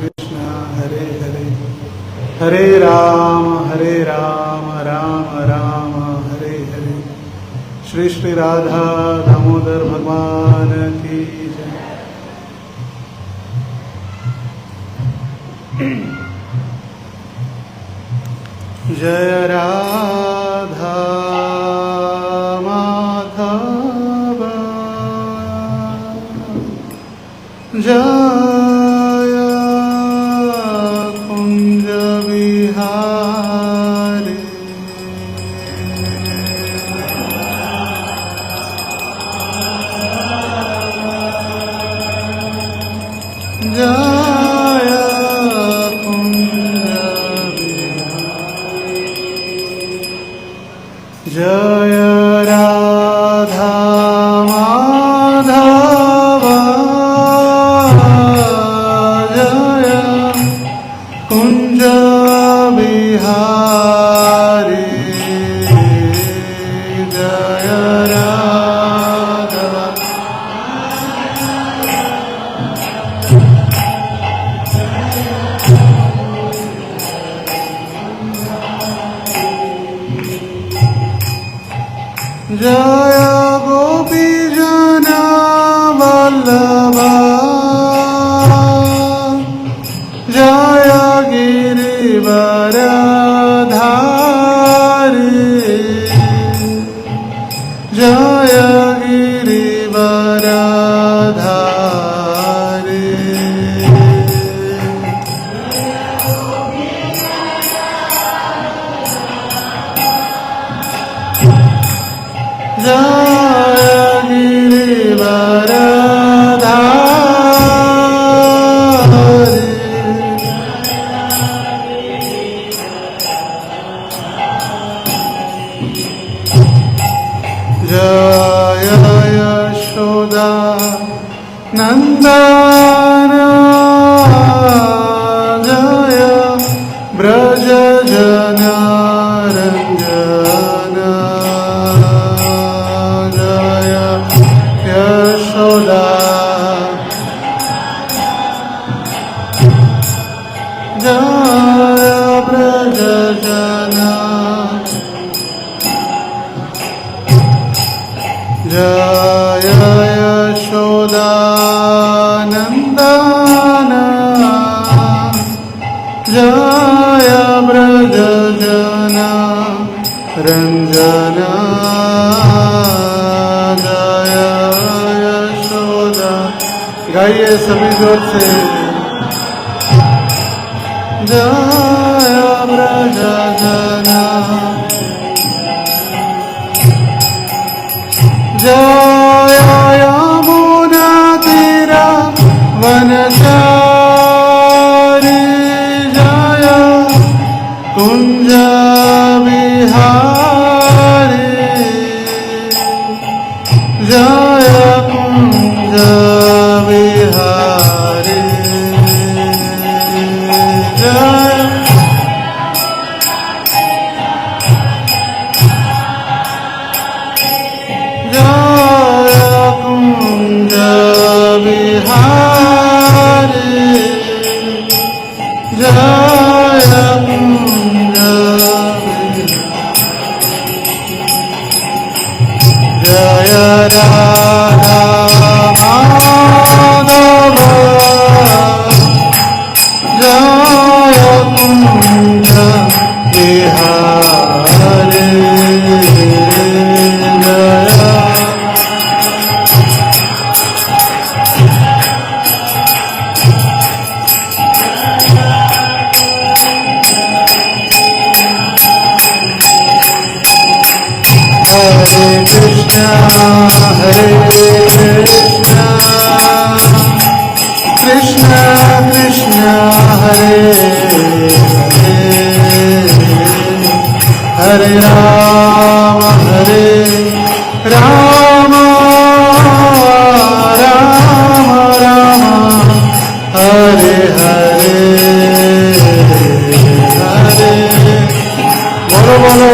हरे हरे हरे राम राम राम हरे हरे। श्री श्री राधा दामोदर भगवान की जय। जय राधा माधव जय कुंज विहारी। जय कुंज विहारी। जय राधा माधव जय कुंज विहारी। जय राधा जय गोपी जना वल्लभा जय गिरिवरधारी। जय गिरिवरधारी। जय गिरिवरधारी। जय यशोदा नंदन जय ब्रज जना रंजन। जय यशोदा जय ब्रज जना। जय यशोदा नंदन जय ब्रज जना रंजन। जय यशोदा। गाइए सभी जोर से। जय ब्रज जना। जय यमुना तीरा वनचारी। जय कुंज विहारी। जय कुंज विहारी। जय कुंज विहारी। जय कुंज जय राधा माधव जय कुंज विहारी। हरे कृष्णा कृष्णा कृष्णा हरे हरे राम राम राम राम हरे हरे हरे। बोलो बोलो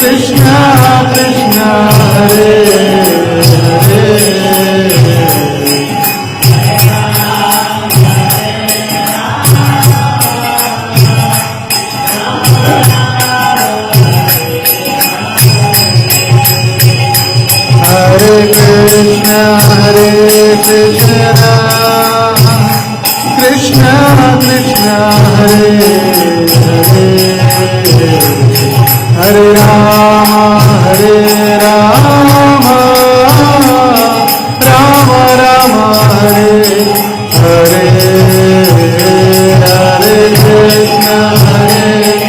कृष्णा कृष्णा हरे हरे कृष्ण कृष्ण हरे हरे हरे राम राम राम हरे हरे हरे कृष्ण हरे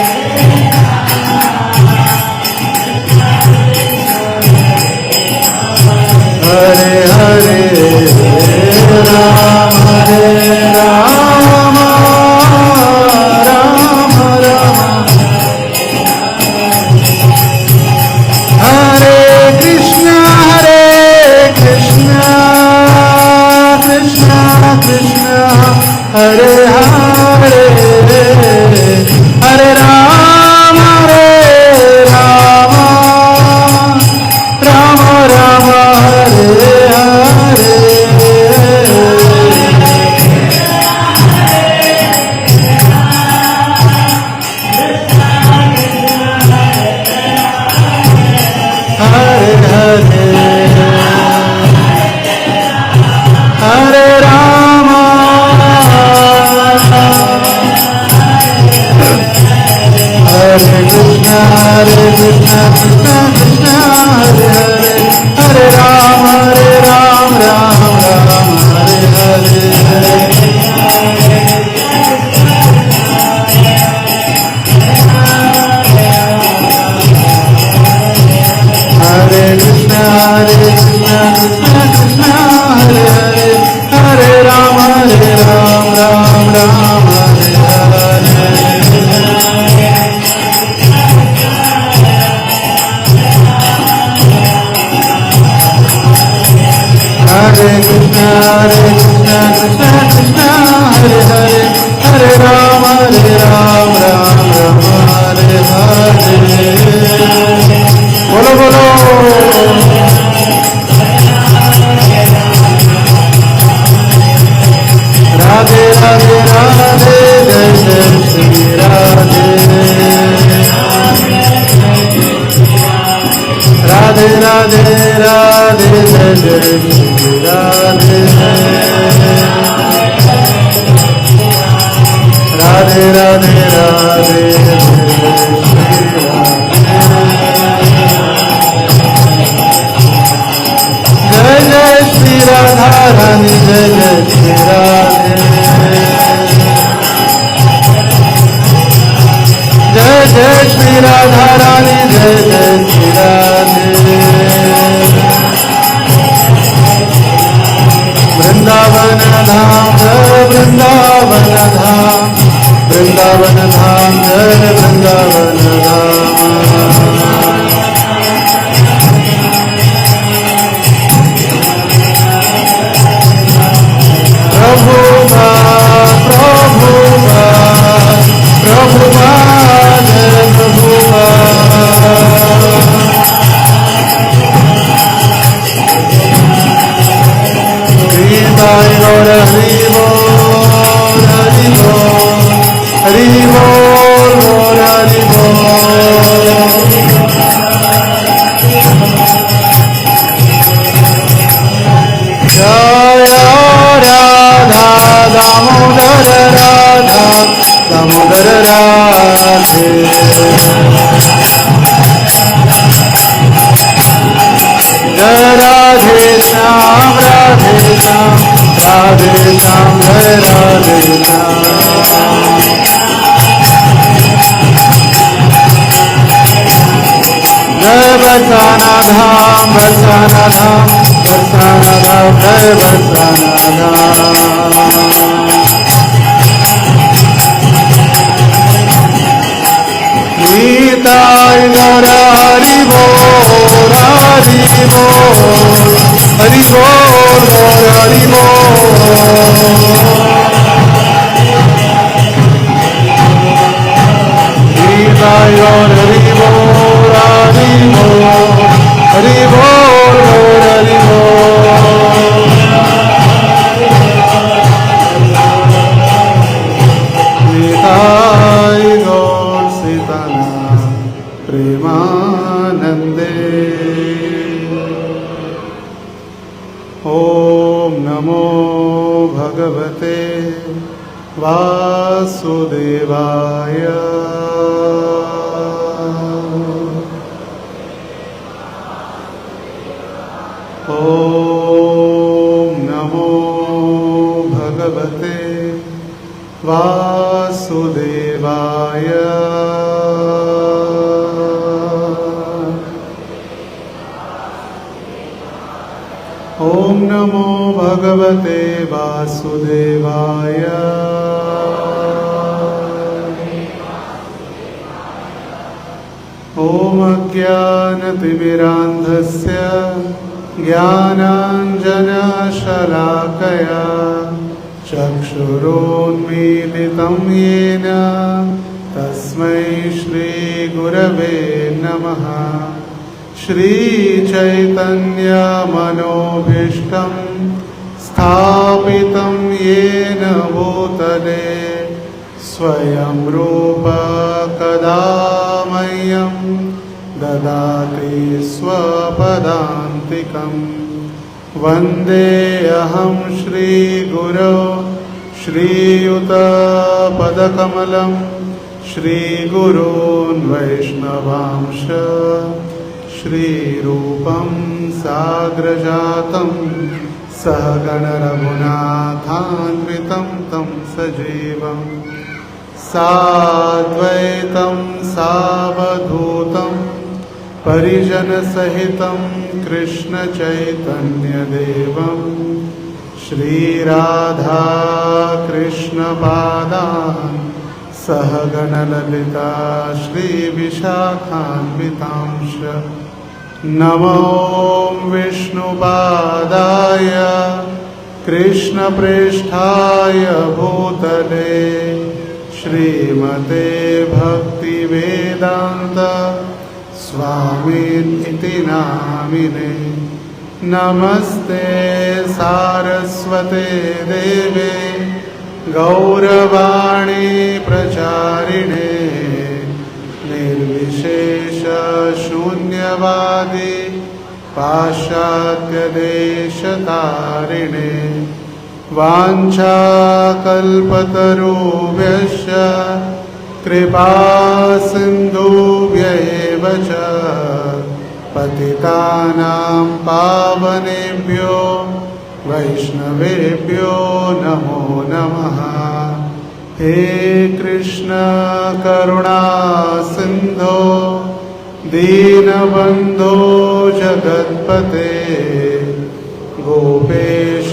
हरे राम राम राम राम हरे कृष्ण कृष्ण कृष्ण हरे हरे हरे राम राम राम हरे हरे हरे हरे हरे राम हरे कृष्ण कृष्ण कृष्ण हरे हरे हरे राम राम राम हरे हरे हरे कृष्ण कृष्ण कृष्ण हरे हरे हरे राम राम हरे हरे हरे कृष्ण कृष्ण कृष्ण हरे हरे हरे राम राम हरे हरे बोलो बोलो राधे राधे राधे जय जय श्री राधे राधे राधे राधे जय जय श्री राधे राधे राधे राधे जय श्री राधे जय जय श्री राधा रानी जय जय श्री राधे जय जय श्री राधा रानी जय जय श्री राधे वृंदावन धाम जय वृंदावन धाम वृंदावन धाम जय वृंदावन धाम प्रभुवा प्रभुवा प्रभुवा जय प्रभुवा गीताय गौर हरि बोल हरि बोल हरि बोल गौर हरि बोल जय राधा दामोदर राधा दामोदर राधे जय राधे श्याम राधे श्याम राधे श्याम जय राधे श्याम जय बरसाना धाम बरसाना धाम बरसाना धाम जय बरसाना धाम गीताय गौर हरि बोल हरि बोल हरि बोल गौर हरि बोल गीताय गौर हरि बोल हरि बोल हरि बोल गौर हरि बोल गीताय गौर सीतानाम प्रेमानंदे ओम नमो भगवते वासुदेवाय। ॐ नमो भगवते वासुदेवाय। ॐ नमो भगवते वासुदेवाय। ॐ अज्ञानतिमिरान्धस्य ज्ञानाञ्जनशलाकया चक्षुरोन्मीलितं येन तस्मै श्रीगुरवे नमः। श्रीचैतन्यमनोभीष्टं स्थापितं येन भूतले स्वयं रूप कदा मह्यं ददाति स्वपदान्तिकं। वन्देऽहं श्रीगुरो श्रीयुतपदकमलं श्रीगुरून् वैष्णवांश श्रीरूपं साग्रजातं सहगणरघुनाथान्वितं तं सजीवं साद्वैतं सावधूतं परिजनसहितं कृष्णचैतन्यदेवं श्रीराधा कृष्णपादान् सहगणललिता श्रीविशाखान्वितांश। नमो विष्णुपादाय कृष्णप्रेष्ठाय भूतले श्रीमते भक्तिवेदान्त स्वामिनिति नामिने। नमस्ते सारस्वते देवे गौरवाणी प्रचारिणे निर्विशेष शून्यवादी पाश्चात्यदेशतारिणे। वाञ्छाकल्पतरुभ्यश्च कृपा सिन्धुभ्य एव च पतितानां पावनेभ्यो वैष्णवेभ्यो नमो नमः। हे कृष्ण करुणा सिन्धो दीनबन्धो जगत्पते गोपेश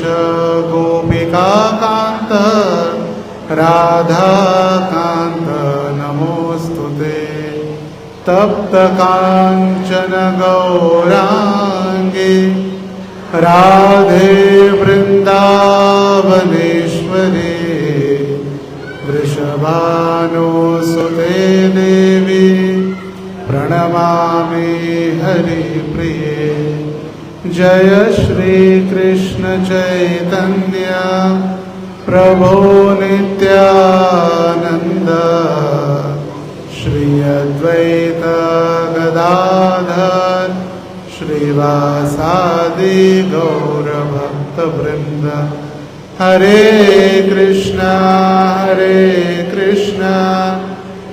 गोपिकाकान्त राधाकान्त नमोऽस्तुते। तप्तकाञ्चन गौराङ्गी राधे वृन्दावनेश्वरी वृषभानुसुते देवी प्रणमामि हरिप्रिये। जय श्रीकृष्ण चैतन्य प्रभो नित्यानन्द श्री अद्वैत गदाधर श्रीवासादि गौरभक्तवृन्द। हरे कृष्णा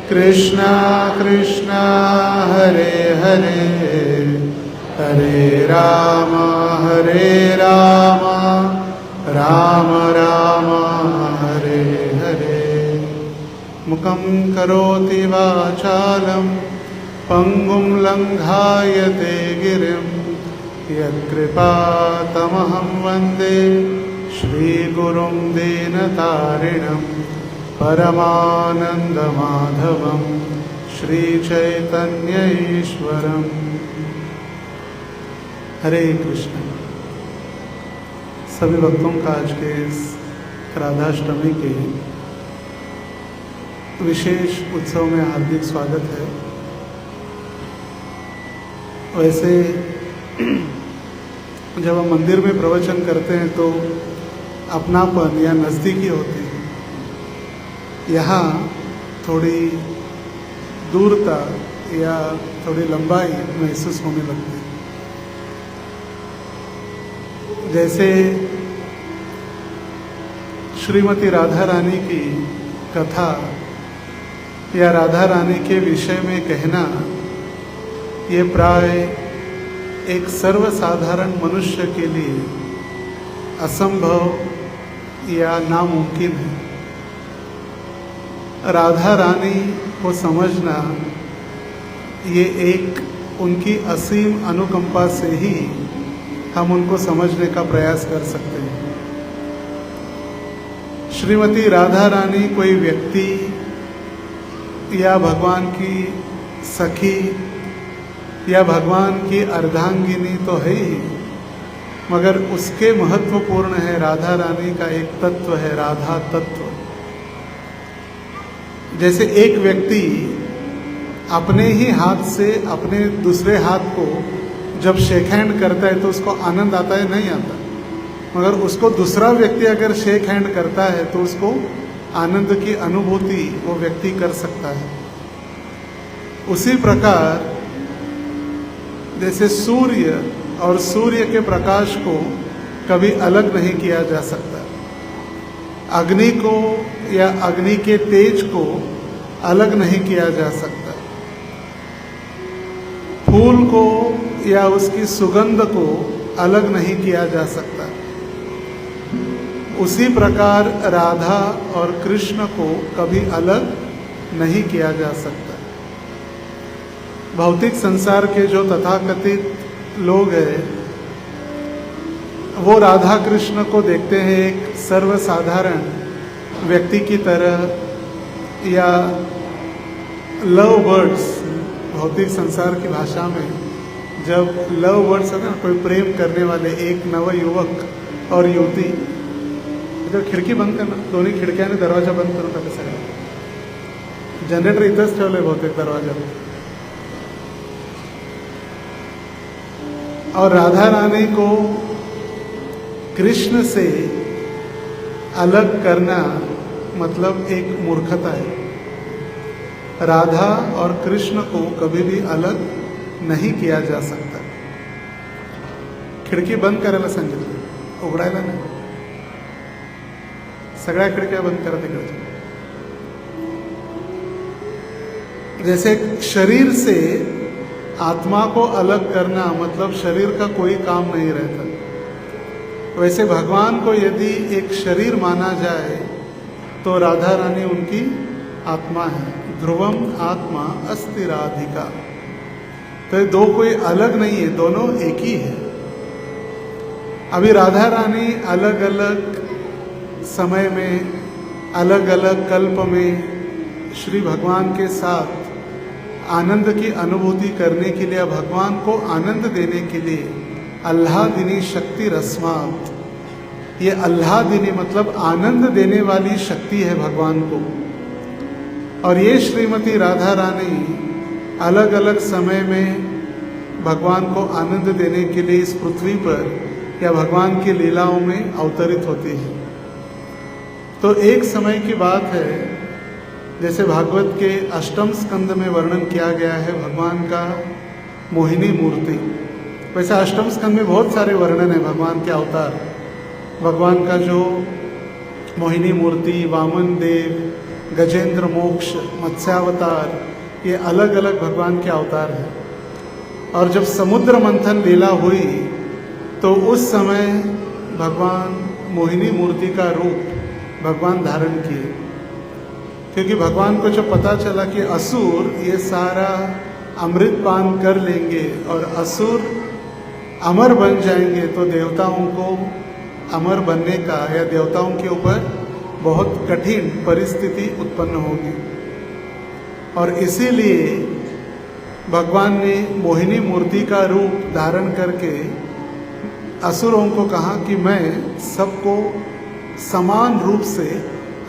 कृष्णा कृष्णा हरे हरे हरे राम राम राम हरे हरे। मुखं करोति वाचालं पंगुं लंघायते गिरिं यत्कृपातमहं वन्दे श्रीगुरुं दीनतारिणं परमानन्दमाधवं श्रीचैतन्य ईश्वरम्। हरे कृष्ण। सभी भक्तों का आज के इस राधाष्टमी के विशेष उत्सव में हार्दिक स्वागत है। वैसे जब हम मंदिर में प्रवचन करते हैं तो अपनापन या नज़दीकी होती है। यहाँ थोड़ी दूरता या थोड़ी लंबाई महसूस होने लगती है। जैसे श्रीमती राधा रानी की कथा या राधा रानी के विषय में कहना ये प्राय एक सर्वसाधारण मनुष्य के लिए असंभव या नामुमकिन है। राधा रानी को समझना ये एक उनकी असीम अनुकंपा से ही हम उनको समझने का प्रयास कर सकते हैं। श्रीमती राधा रानी कोई व्यक्ति या भगवान की सखी या भगवान की अर्धांगिनी तो है ही, मगर उसके महत्वपूर्ण है राधा रानी का एक तत्व है, राधा तत्व। जैसे एक व्यक्ति अपने ही हाथ से अपने दूसरे हाथ को जब शेक हैंड करता है तो उसको आनंद आता है, नहीं आता, मगर उसको दूसरा व्यक्ति अगर शेक हैंड करता है तो उसको आनंद की अनुभूति वो व्यक्ति कर सकता है। उसी प्रकार जैसे सूर्य और सूर्य के प्रकाश को कभी अलग नहीं किया जा सकता, अग्नि को या अग्नि के तेज को अलग नहीं किया जा सकता, फूल को या उसकी सुगंध को अलग नहीं किया जा सकता। उसी प्रकार राधा और कृष्ण को कभी अलग नहीं किया जा सकता। भौतिक संसार के जो तथाकथित लोग हैं वो राधा कृष्ण को देखते हैं एक सर्वसाधारण व्यक्ति की तरह, या लव बर्ड्स, भौतिक संसार की भाषा में जब लव बर्ड्स है ना, कोई प्रेम करने वाले एक नव युवक और युवती, जब खिडकी बंद करना, दोन्ही खिडक्याने दरवाजा बंद करून टाका सगळं, जनरेटर इथंच ठेवलंय बहुतेक दरवाजा। और राधा रानी को कृष्ण से अलग करना मतलब एक मूर्खता है। राधा और कृष्ण को कभी भी अलग नहीं किया जा सकता। खिडकी बंद करायला सांगितलं, उघडायला नाही, सगळ्या खिडक्या बंद करा तिकडच्या। जैसे शरीर से आत्मा को अलग करना मतलब शरीर का कोई काम नहीं रहता, वैसे भगवान को यदि एक शरीर माना जाए तो राधा रानी उनकी आत्मा है। ध्रुवम आत्मा अस्ति राधिका, तो ये दो कोई अलग नहीं है, दोनों एक ही है। अभी राधा रानी अलग अलग समय में, अलग अलग कल्प में श्री भगवान के साथ आनंद की अनुभूति करने के लिए, भगवान को आनंद देने के लिए अल्लादिनी शक्ति रस्मात, ये अल्लादिनी मतलब आनंद देने वाली शक्ति है भगवान को। और ये श्रीमती राधा रानी अलग अलग समय में भगवान को आनंद देने के लिए इस पृथ्वी पर या भगवान की लीलाओं में अवतरित होती है। तो एक समय की बात है, जैसे भागवत के अष्टम स्कंद में वर्णन किया गया है भगवान का मोहिनी मूर्ति। वैसे अष्टम स्कंद में बहुत सारे वर्णन है भगवान के अवतार, भगवान का जो मोहिनी मूर्ति, वामन देव, गजेंद्र मोक्ष, मत्स्यावतार, ये अलग अलग भगवान के अवतार हैं। और जब समुद्र मंथन लीला हुई तो उस समय भगवान मोहिनी मूर्ति का रूप भगवान धारण किए, क्योंकि भगवान को जब पता चला कि असुर ये सारा अमृत पान कर लेंगे और असुर अमर बन जाएंगे, तो देवताओं को अमर बनने का या देवताओं के ऊपर बहुत कठिन परिस्थिति उत्पन्न होगी। और इसीलिए भगवान ने मोहिनी मूर्ति का रूप धारण करके असुरों को कहा कि मैं सबको समान रूप से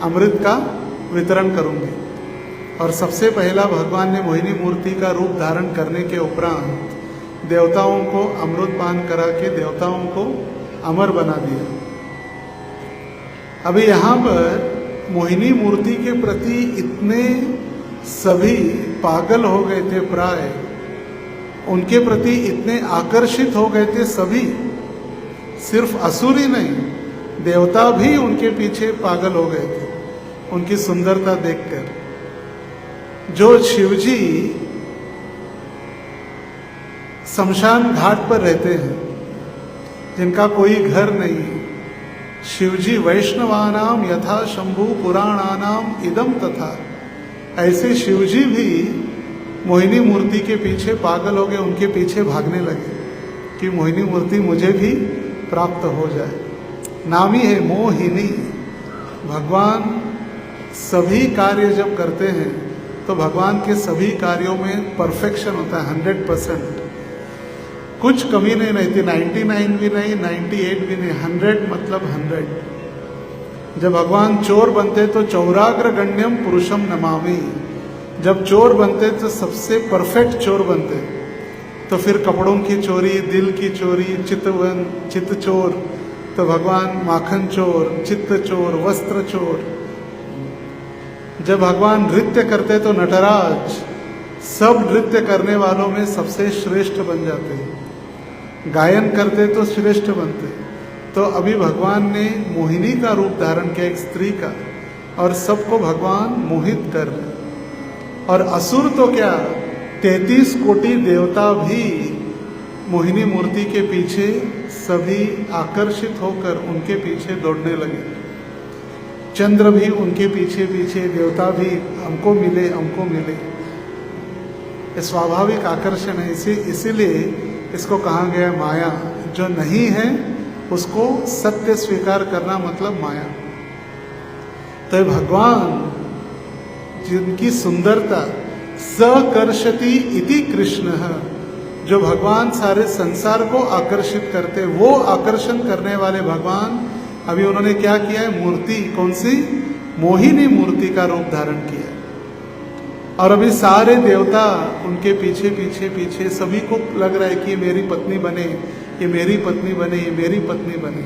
अमृत का वितरण करूंगी। और सबसे पहला भगवान ने मोहिनी मूर्ति का रूप धारण करने के उपरांत देवताओं को अमृत पान करा के देवताओं को अमर बना दिया। अभी यहाँ पर मोहिनी मूर्ति के प्रति इतने सभी पागल हो गए थे, प्राय उनके प्रति इतने आकर्षित हो गए थे सभी, सिर्फ असुर ही नहीं, देवता भी उनके पीछे पागल हो गए थे उनकी सुंदरता देखकर। जो शिवजी शमशान घाट पर रहते हैं, जिनका कोई घर नहीं है, शिवजी वैष्णवानाम यथा शंभु पुराणानाम इदम तथा, ऐसे शिवजी भी मोहिनी मूर्ति के पीछे पागल हो गए, उनके पीछे भागने लगे कि मोहिनी मूर्ति मुझे भी प्राप्त हो जाए। नाम ही है मोहिनी। भगवान सभी कार्य जब करते हैं तो भगवान के सभी कार्यों में परफेक्शन होता है, 100%। कुछ कमी नहीं रहती, 99 भी नहीं, 98 भी नहीं, 100 मतलब 100। जब भगवान चोर बनते तो चौराग्र गण्यम पुरुषम नमामि, जब चोर बनते तो सबसे परफेक्ट चोर बनते। तो फिर कपड़ों की चोरी, दिल की चोरी, चित्त चोर, तो भगवान माखन चोर, चित्त चोर, वस्त्र चोर। जब भगवान नृत्य करते तो नटराज सब नृत्य करने वालों में सबसे श्रेष्ठ बन जाते, गायन करते तो श्रेष्ठ बनते। तो अभी भगवान ने मोहिनी का रूप धारण किया, एक स्त्री का, और सबको भगवान मोहित कर रहे। और असुर तो क्या, 33 कोटि देवता भी मोहिनी मूर्ति के पीछे सभी आकर्षित होकर उनके पीछे दौड़ने लगे। चंद्र भी उनके पीछे पीछे, देवता भी हमको मिले हमको मिले। ये स्वाभाविक आकर्षण है, इसीलिए इसको कहा गया माया। जो नहीं है उसको सत्य स्वीकार करना मतलब माया। तो भगवान जिनकी सुंदरता सकर्षति इति कृष्ण है, जो भगवान सारे संसार को आकर्षित करते, वो आकर्षण करने वाले भगवान अभी उन्होंने क्या किया है, मूर्ति कौन सी, मोहिनी मूर्ति का रूप धारण किया। और अभी सारे देवता उनके पीछे पीछे पीछे, सभी को लग रहा है कि ये मेरी पत्नी बने, ये मेरी पत्नी बने, ये मेरी पत्नी बने।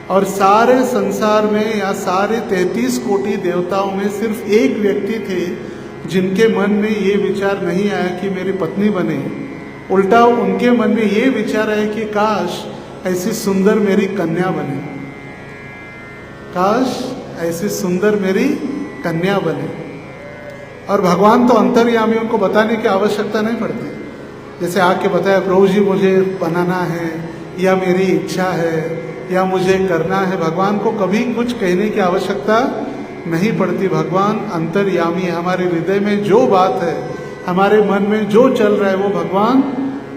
और सारे संसार में या सारे 33 कोटि देवताओं में सिर्फ एक व्यक्ति थे जिनके मन में ये विचार नहीं आया कि मेरी पत्नी बने। उल्टा उनके मन में ये विचार आया कि काश ऐसी सुंदर मेरी कन्या बने, काश ऐसी सुंदर मेरी कन्या बने। और भगवान तो अंतर्यामी, उनको बताने की आवश्यकता नहीं पड़ती। जैसे आके बताया प्रभु जी मुझे बनाना है, या मेरी इच्छा है, या मुझे करना है, भगवान को कभी कुछ कहने की आवश्यकता नहीं पड़ती। भगवान अंतर्यामी है, हमारे हृदय में जो बात है, हमारे मन में जो चल रहा है, वो भगवान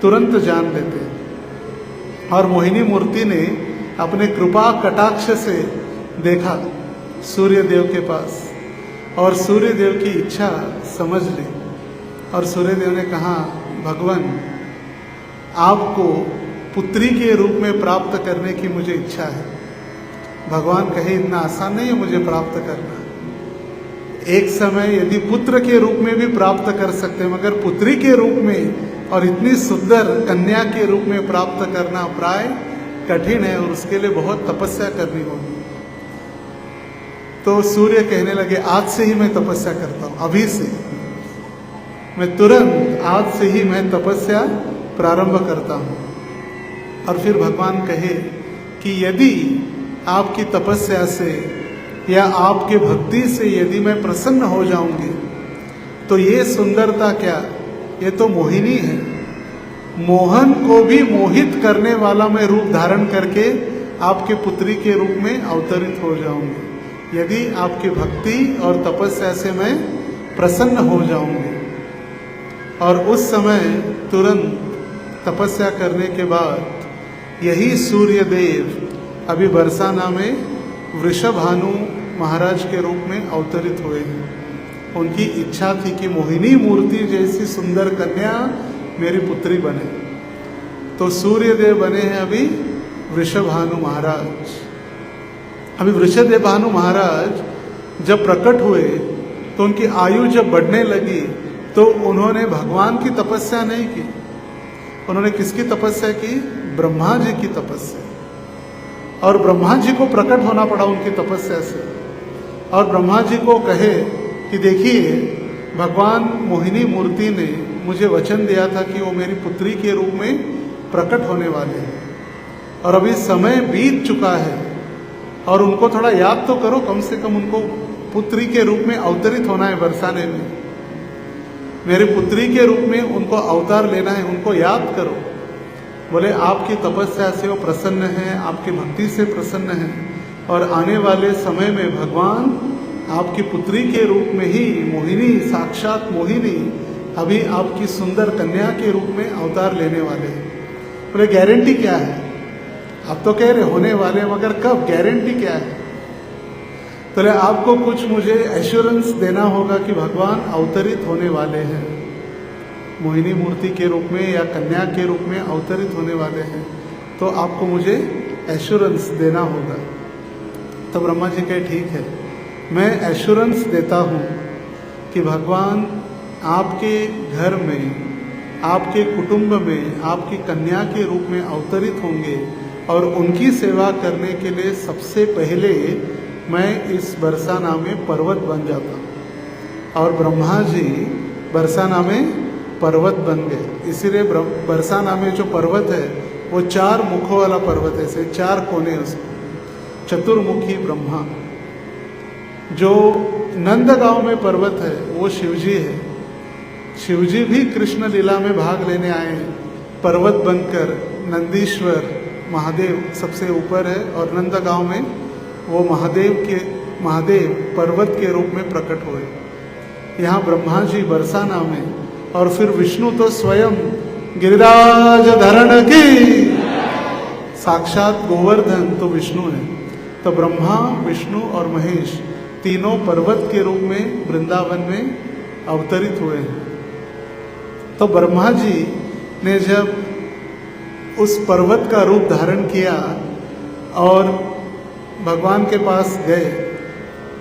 तुरंत जान लेते हैं। और मोहिनी मूर्ति ने अपने कृपा कटाक्ष से देखा सूर्य देव के पास, और सूर्य देव की इच्छा समझ ली। और सूर्य देव ने कहा, भगवान आपको पुत्री के रूप में प्राप्त करने की मुझे इच्छा है। भगवान कहे, इतना आसान नहीं है मुझे प्राप्त करना। एक समय यदि पुत्र के रूप में भी प्राप्त कर सकते हैं, मगर पुत्री के रूप में और इतनी सुंदर कन्या के रूप में प्राप्त करना प्राय कठिन है, और उसके लिए बहुत तपस्या करनी होगी। तो सूर्य कहने लगे, आज से ही मैं तपस्या करता हूँ, अभी से मैं तुरंत आज से ही मैं तपस्या प्रारंभ करता हूँ। और फिर भगवान कहे कि यदि आपकी तपस्या से या आपके भक्ति से यदि मैं प्रसन्न हो जाऊंगी, तो ये सुंदरता क्या, ये तो मोहिनी है। मोहन को भी मोहित करने वाला मैं रूप धारण करके आपके पुत्री के रूप में अवतरित हो जाऊंगी, यदि आपकी भक्ति और तपस्या से मैं प्रसन्न हो जाऊंगी। और उस समय तुरंत तपस्या करने के बाद यही सूर्य देव अभी बरसाना में वृषभानु महाराज के रूप में अवतरित हुए हैं। उनकी इच्छा थी कि मोहिनी मूर्ति जैसी सुंदर कन्या मेरी पुत्री बने। तो सूर्य देव बने हैं अभी वृषभानु महाराज। अभी वृषभानु महाराज जब प्रकट हुए तो उनकी आयु जब बढ़ने लगी, तो उन्होंने भगवान की तपस्या नहीं की, उन्होंने किसकी तपस्या की, ब्रह्मा जी की तपस्या। और ब्रह्मा जी को प्रकट होना पड़ा उनकी तपस्या से। और ब्रह्मा जी को कहे कि देखिए, भगवान मोहिनी मूर्ति ने मुझे वचन दिया था कि वो मेरी पुत्री के रूप में प्रकट होने वाले हैं, और अभी समय बीत चुका है, और उनको थोड़ा याद तो करो, कम से कम उनको पुत्री के रूप में अवतरित होना है बरसाने में, मेरी पुत्री के रूप में उनको अवतार लेना है, उनको याद करो। बोले आपकी तपस्या से वो प्रसन्न है, आपकी भक्ति से प्रसन्न है, और आने वाले समय में भगवान आपकी पुत्री के रूप में ही, मोहिनी, साक्षात मोहिनी अभी आपकी सुंदर कन्या के रूप में अवतार लेने वाले हैं। बोले गारंटी क्या है? आप तो कह रहे होने वाले, मगर कब? गारंटी क्या है? तो आपको कुछ मुझे एश्योरेंस देना होगा कि भगवान अवतरित होने वाले हैं, मोहिनी मूर्ति के रूप में या कन्या के रूप में अवतरित होने वाले हैं, तो आपको मुझे एश्योरेंस देना होगा। तो ब्रह्मा जी कहे ठीक है, मैं एश्योरेंस देता हूँ कि भगवान आपके घर में, आपके कुटुंब में, आपकी कन्या के रूप में अवतरित होंगे, और उनकी सेवा करने के लिए सबसे पहले मैं इस बरसाना में पर्वत बन जाता हूँ। और ब्रह्मा जी बरसाना में पर्वत बन गए। इसीलिए बरसाना में जो पर्वत है वो 4 मुखों वाला पर्वत है, से 4 कोने उसको, चतुर्मुखी ब्रह्मा। जो नंदगांव में पर्वत है वो शिवजी है। शिवजी भी कृष्ण लीला में भाग लेने आए हैं, पर्वत बनकर। नंदीश्वर महादेव सबसे ऊपर है, और नंदगांव में वो महादेव पर्वत के रूप में प्रकट हुए। यहाँ ब्रह्मा जी बरसाना में, और फिर विष्णु तो स्वयं गिरिराज धरण की, साक्षात गोवर्धन तो विष्णु है। तो ब्रह्मा, विष्णु और महेश तीनों पर्वत के रूप में वृंदावन में अवतरित हुए हैं। तो ब्रह्मा जी ने जब उस पर्वत का रूप धारण किया और भगवान के पास गए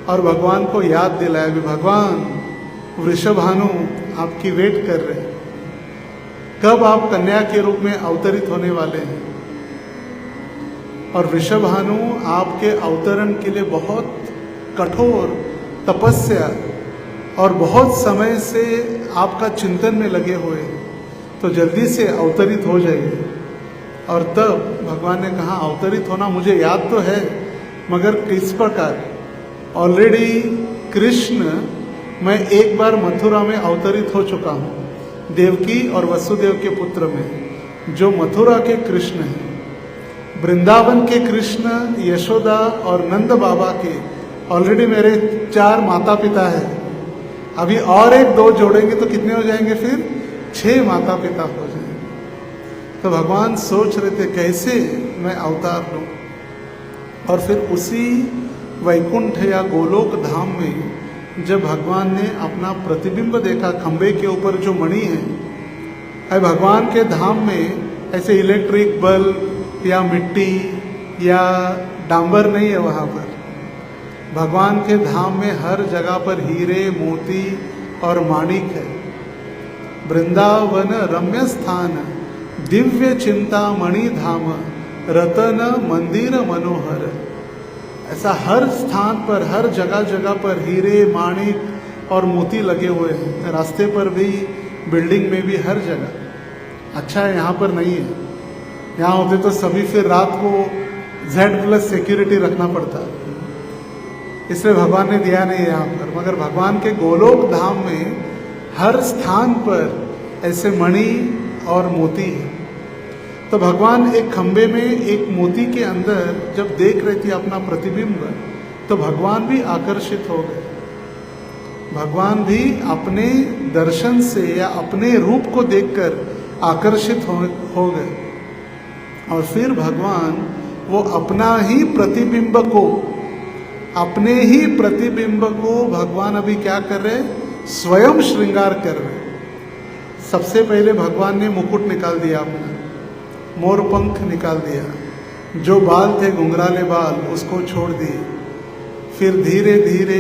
और भगवान को याद दिलाया कि भगवान, वृषभानु आपकी वेट कर रहे हैं, कब आप कन्या के रूप में अवतरित होने वाले हैं। और वृषभानु आपके अवतरण के लिए बहुत कठोर तपस्या और बहुत समय से आपका चिंतन में लगे हुए हैं, तो जल्दी से अवतरित हो जाइए। और तब भगवान ने कहा अवतरित होना मुझे याद तो है, मगर किस प्रकार? ऑलरेडी कृष्ण, मैं एक बार मथुरा में अवतरित हो चुका हूँ, देवकी और वसुदेव के पुत्र में, जो मथुरा के कृष्ण हैं। वृंदावन के कृष्ण, यशोदा और नंद बाबा के ऑलरेडी मेरे 4 माता पिता हैं। अभी और 1-2 जोड़ेंगे तो कितने हो जाएंगे? फिर 6 माता पिता हो जाएंगे। तो भगवान सोच रहे थे कैसे मैं अवतार लूँ। और फिर उसी वैकुंठ या गोलोक धाम में जब भगवान ने अपना प्रतिबिंब देखा, खंबे के ऊपर जो मणि है, अरे भगवान के धाम में ऐसे इलेक्ट्रिक बल्ब या मिट्टी या डांबर नहीं है। वहाँ पर भगवान के धाम में हर जगह पर हीरे, मोती और माणिक है। वृंदावन रम्य स्थान, दिव्य चिंतामणि धाम, रतन मंदिर मनोहर। ऐसा हर स्थान पर, हर जगह जगह पर हीरे, माणिक और मोती लगे हुए हैं। रास्ते पर भी, बिल्डिंग में भी, हर जगह। अच्छा है यहाँ पर नहीं है। यहाँ होते तो सभी फिर रात को Z+ सिक्योरिटी रखना पड़ता, इसलिए भगवान ने दिया नहीं है यहाँ पर। मगर भगवान के गोलोक धाम में हर स्थान पर ऐसे मणि और मोती है। तो भगवान एक खंबे में, एक मोती के अंदर जब देख रही थी अपना प्रतिबिंब, तो भगवान भी आकर्षित हो गए। भगवान भी अपने दर्शन से या अपने रूप को देखकर आकर्षित हो गए। और फिर भगवान वो अपना ही प्रतिबिंब को, अपने ही प्रतिबिंब को भगवान अभी क्या कर रहे? स्वयं श्रृंगार कर रहे। सबसे पहले भगवान ने मुकुट निकाल दिया अपना, मोरपंख निकाल दिया, जो बाल थे घुंघराले बाल उसको छोड़ दिए। फिर धीरे धीरे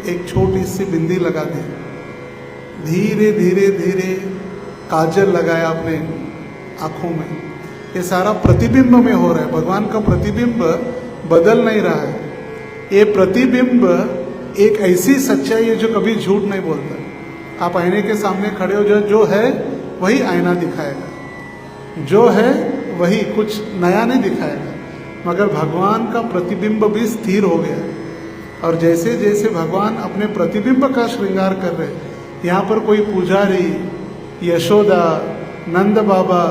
एक छोटी सी बिंदी लगा दी, धीरे धीरे धीरे काजल लगाया अपने आँखों में। ये सारा प्रतिबिंब में हो रहा है। भगवान का प्रतिबिंब बदल नहीं रहा है। ये प्रतिबिंब एक ऐसी सच्चाई है जो कभी झूठ नहीं बोलता। आप आईने के सामने खड़े हो, जो है वही आईना दिखाएगा, जो है वही, कुछ नया नहीं दिखाएगा। मगर भगवान का प्रतिबिंब भी स्थिर हो गया। और जैसे जैसे भगवान अपने प्रतिबिंब का श्रृंगार कर रहे, यहाँ पर कोई पुजारी, यशोदा, नंद बाबा,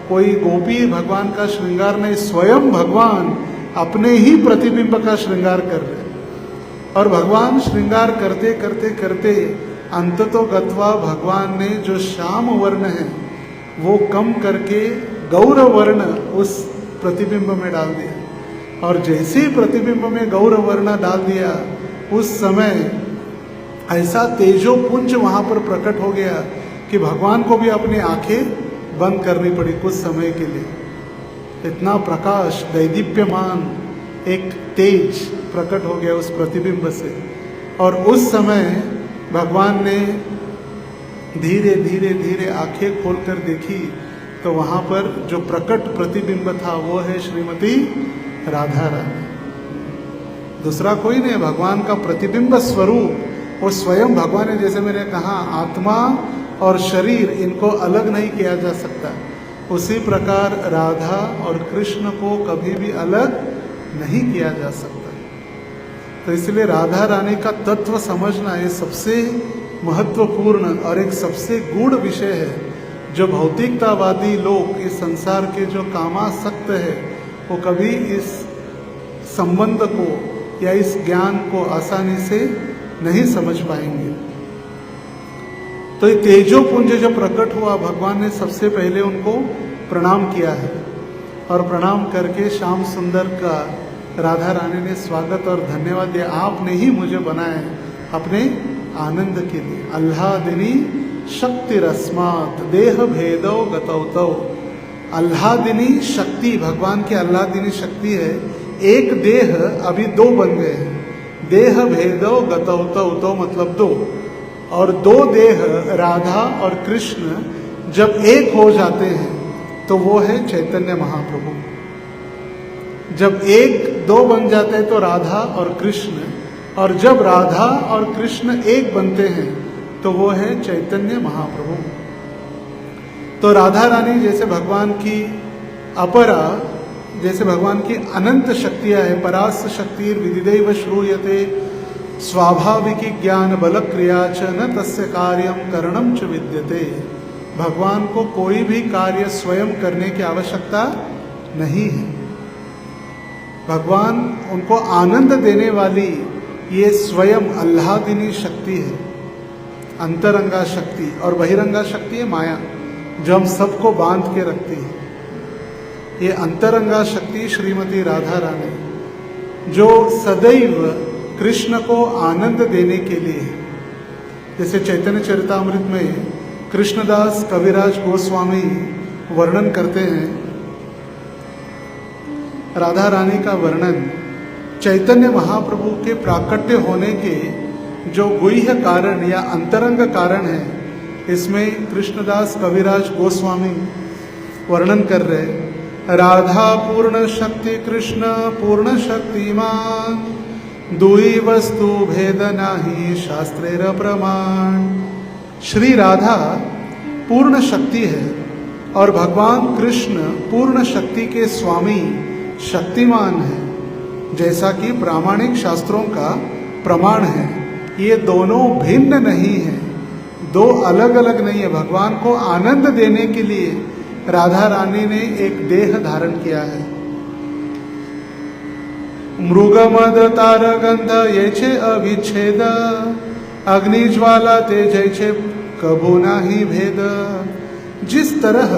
कोई गोपी भगवान का श्रृंगार नहीं, स्वयं भगवान अपने ही प्रतिबिंब का श्रृंगार कर रहे। और भगवान श्रृंगार करते करते करते अंततो गत्वा भगवान ने जो श्याम वर्ण है वो कम करके गौर वर्ण उस प्रतिबिंब में डाल दिया। और जैसे ही प्रतिबिंब में गौर वर्ण डाल दिया, उस समय ऐसा तेजोपुंज वहाँ पर प्रकट हो गया कि भगवान को भी अपनी आंखें बंद करनी पड़ी कुछ समय के लिए। इतना प्रकाश, दैदीप्यमान एक तेज प्रकट हो गया उस प्रतिबिंब से। और उस समय भगवान ने धीरे धीरे धीरे आंखें खोलकर देखी तो वहाँ पर जो प्रकट प्रतिबिंब था वो है श्रीमती राधा रानी, दूसरा कोई नहीं। भगवान का प्रतिबिंब स्वरूप वो स्वयं भगवान है। जैसे मैंने कहा, आत्मा और शरीर इनको अलग नहीं किया जा सकता, उसी प्रकार राधा और कृष्ण को कभी भी अलग नहीं किया जा सकता। तो इसलिए राधा रानी का तत्व समझना ये सबसे महत्वपूर्ण और एक सबसे गूढ़ विषय है, जो भौतिकतावादी लोग इस संसार के जो कामासक्त है वो कभी इस संबंध को या इस ज्ञान को आसानी से नहीं समझ पाएंगे। तो ये तेजोपुंज जब प्रकट हुआ, भगवान ने सबसे पहले उनको प्रणाम किया है और प्रणाम करके श्याम सुंदर का राधा रानी ने स्वागत और धन्यवाद दिया। आपने ही मुझे बनाया अपने आनंद के लिए। अल्लादिनी शक्ति रस्मात देह भेदो गतौतौ। अल्लादिनी शक्ति, भगवान की अल्लादिनी शक्ति है। एक देह अभी दो बन गए हैं, देह भेदो गतौतौ, तो मतलब दो, और दो देह राधा और कृष्ण जब एक हो जाते हैं तो वो है चैतन्य महाप्रभु। जब एक दो बन जाते हैं तो राधा और कृष्ण, और जब राधा और कृष्ण एक बनते हैं तो वो है चैतन्य महाप्रभु। तो राधा रानी जैसे भगवान की अपरा, जैसे भगवान की अनंत शक्तियां है, परास शक्ति विदिदैव श्रूयते स्वाभाविकी ज्ञान बल क्रिया च न तस्य कार्यम करणम च विद्यते। भगवान को कोई भी कार्य स्वयं करने की आवश्यकता नहीं है। भगवान उनको आनंद देने वाली ये स्वयं अल्लादिनी शक्ति है, अंतरंगा शक्ति, और बहिरंगा शक्ति है माया, जो हम सबको बांध के रखती है। ये अंतरंगा शक्ति श्रीमती राधा रानी जो सदैव कृष्ण को आनंद देने के लिए है। जैसे चैतन्य चरितामृत में कृष्णदास कविराज गोस्वामी वर्णन करते हैं, राधा रानी का वर्णन चैतन्य महाप्रभु के प्राकट्य होने के जो गुह्य कारण या अंतरंग कारण है, इसमें कृष्णदास कविराज गोस्वामी वर्णन कर रहे। राधा पूर्ण शक्ति कृष्ण पूर्ण शक्तिमान, दुई वस्तु भेद नाही शास्त्रेर प्रमाण। श्री राधा पूर्ण शक्ति है और भगवान कृष्ण पूर्ण शक्ति के स्वामी शक्तिमान है, जैसा कि प्रामाणिक शास्त्रों का प्रमाण है। ये दोनों भिन्न नहीं है, दो अलग अलग नहीं है। भगवान को आनंद देने के लिए राधा रानी ने एक देह धारण किया है। मृगमद तारगंध येचे अविच्छेद, अग्निज्वाला तेजैचे कबू नाही भेद। जिस तरह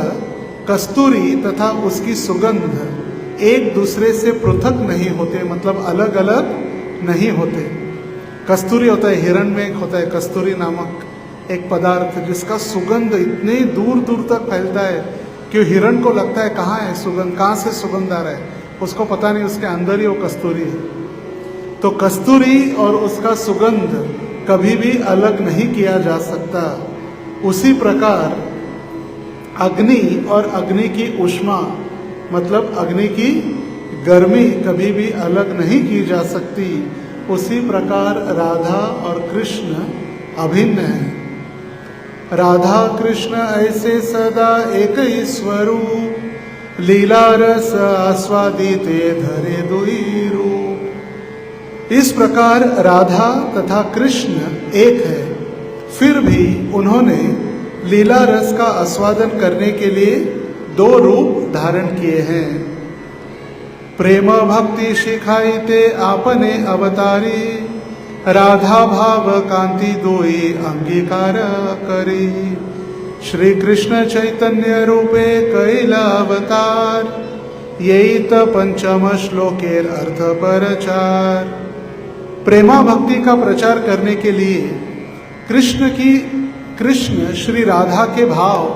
कस्तूरी तथा उसकी सुगंध एक दूसरे से पृथक नहीं होते, मतलब अलग अलग नहीं होते। कस्तूरी होता है, हिरण में एक होता है कस्तूरी नामक एक पदार्थ जिसका सुगंध इतने दूर दूर तक फैलता है कि हिरण को लगता है कहाँ है सुगंध, कहाँ से सुगंध आ रहा है, उसको पता नहीं, उसके अंदर ही वो कस्तूरी है। तो कस्तूरी और उसका सुगंध कभी भी अलग नहीं किया जा सकता। उसी प्रकार अग्नि और अग्नि की ऊष्मा, मतलब अग्नि की गर्मी कभी भी अलग नहीं की जा सकती। उसी प्रकार राधा और कृष्ण अभिन्न हैं। राधा कृष्ण ऐसे सदा एक ही स्वरूप, लीला रस आस्वादिते धरे दुई रूप। इस प्रकार राधा तथा कृष्ण एक है, फिर भी उन्होंने लीला रस का आस्वादन करने के लिए दो रूप धारण किए हैं। प्रेम भक्ति शिखाइते आपने अवतारी, राधा भाव कांति दोई अंगीकार करी। श्री कृष्ण चैतन्य रूपे कैला अवतार, यही त पंचम श्लोकेर अर्थ परचार। प्रेमा भक्ति का प्रचार करने के लिए कृष्ण श्री राधा के भाव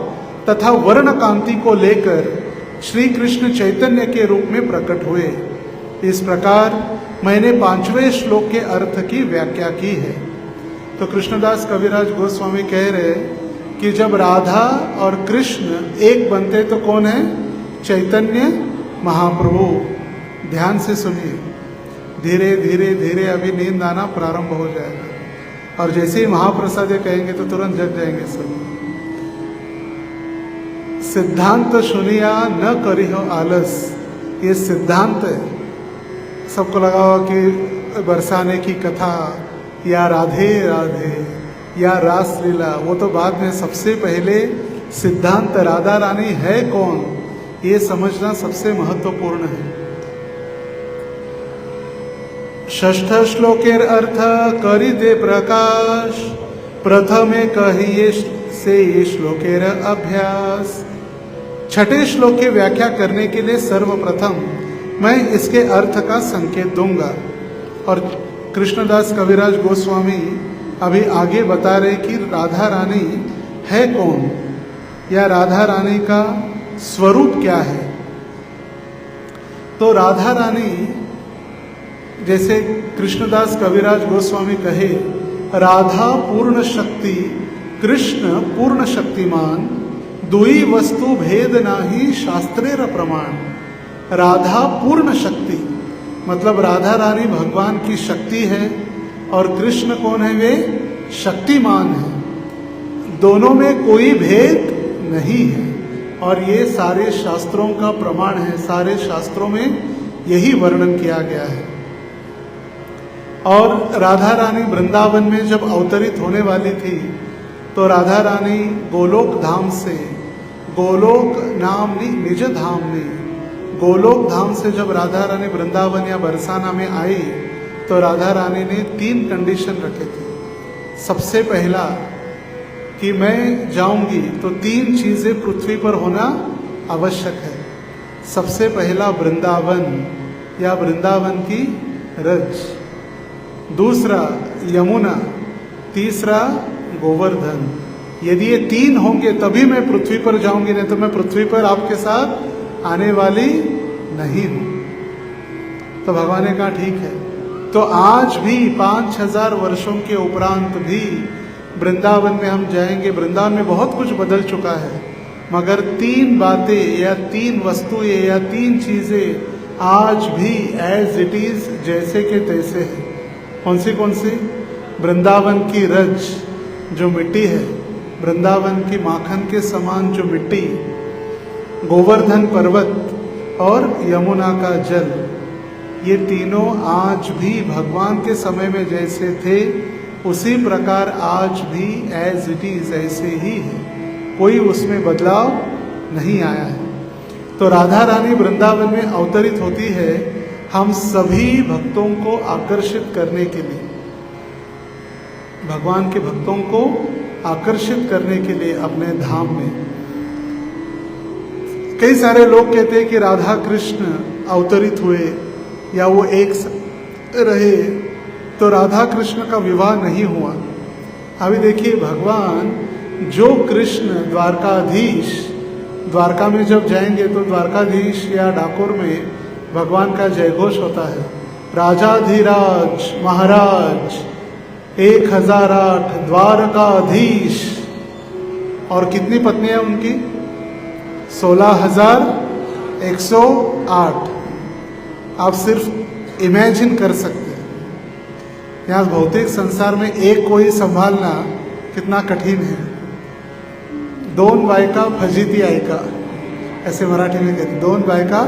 तथा वर्ण कांति को लेकर श्री कृष्ण चैतन्य के रूप में प्रकट हुए। इस प्रकार मैंने 5वें श्लोक के अर्थ की व्याख्या की है। तो कृष्णदास कविराज गोस्वामी कह रहे कि जब राधा और कृष्ण एक बनते तो कौन है? चैतन्य महाप्रभु। ध्यान से सुनिए, धीरे धीरे धीरे अभी नींद आना प्रारंभ हो जाएगा और जैसे ही महाप्रसाद कहेंगे तो तुरंत जग जाएंगे सब। सिद्धांत सुनिया न करी हो आलस, ये सिद्धांत है। सबको लगा हो कि बरसाने की कथा या राधे राधे या रास लीला, वो तो बाद में। सबसे पहले सिद्धांत राधा रानी है कौन, ये समझना सबसे महत्वपूर्ण है। षष्ठ श्लोकेर अर्थ करी दे प्रकाश, प्रथमे कहिए से ये श्लोकेर अभ्यास। छठे श्लोक की व्याख्या करने के लिए सर्वप्रथम मैं इसके अर्थ का संकेत दूंगा। और कृष्णदास कविराज गोस्वामी अभी आगे बता रहे कि राधा रानी है कौन या राधा रानी का स्वरूप क्या है। तो राधा रानी, जैसे कृष्णदास कविराज गोस्वामी कहे, राधा पूर्ण शक्ति कृष्ण पूर्ण शक्तिमान, दुई वस्तु भेद नाही शास्त्रेर प्रमाण। राधा पूर्ण शक्ति मतलब राधा रानी भगवान की शक्ति है और कृष्ण कौन है? वे शक्तिमान है। दोनों में कोई भेद नहीं है और ये सारे शास्त्रों का प्रमाण है। सारे शास्त्रों में यही वर्णन किया गया है। और राधा रानी वृंदावन में जब अवतरित होने वाली थी तो राधा रानी गोलोक धाम से, गोलोक नाम नहीं, निज धाम नहीं, गोलोक धाम से जब राधा रानी वृंदावन या बरसाना में आई तो राधा रानी ने 3 कंडीशन रखे थे। सबसे पहला कि मैं जाऊंगी तो 3 चीजें पृथ्वी पर होना आवश्यक है। सबसे पहला वृंदावन या वृंदावन की रज, दूसरा यमुना, तीसरा गोवर्धन। यदि ये 3 होंगे तभी मैं पृथ्वी पर जाऊंगी, नहीं तो मैं पृथ्वी पर आपके साथ आने वाली नहीं हूं। तो भगवान ने कहा ठीक है। तो आज भी 5000 वर्षों के उपरांत भी वृंदावन में हम जाएंगे। वृंदावन में बहुत कुछ बदल चुका है, मगर 3 बातें या 3 वस्तुएं या 3 चीजें आज भी एज इट इज, जैसे के तैसे है। कौन सी? वृंदावन की रज जो मिट्टी है, वृंदावन की माखन के समान जो मिट्टी, गोवर्धन पर्वत और यमुना का जल, ये तीनों आज भी भगवान के समय में जैसे थे उसी प्रकार आज भी एज इट इज ऐसे ही है, कोई उसमें बदलाव नहीं आया है। तो राधा रानी वृंदावन में अवतरित होती है हम सभी भक्तों को आकर्षित करने के लिए, भगवान के भक्तों को आकर्षित करने के लिए अपने धाम में। कई सारे लोग कहते हैं कि राधा कृष्ण अवतरित हुए या वो एक रहे, तो राधा कृष्ण का विवाह नहीं हुआ। अभी देखिए, भगवान जो कृष्ण द्वारकाधीश, द्वारका में जब जाएंगे तो द्वारकाधीश या डाकोर में भगवान का जयघोष होता है, राजाधिराज महाराज 1008 द्वारकाधीश। और कितनी पत्नियां उनकी? 16,108। आप सिर्फ इमेजिन कर सकते हैं। यहाँ भौतिक संसार में एक को ही संभालना कितना कठिन है। दोन बायका फजिती ऐका, ऐसे मराठी में कहते, 2 बायका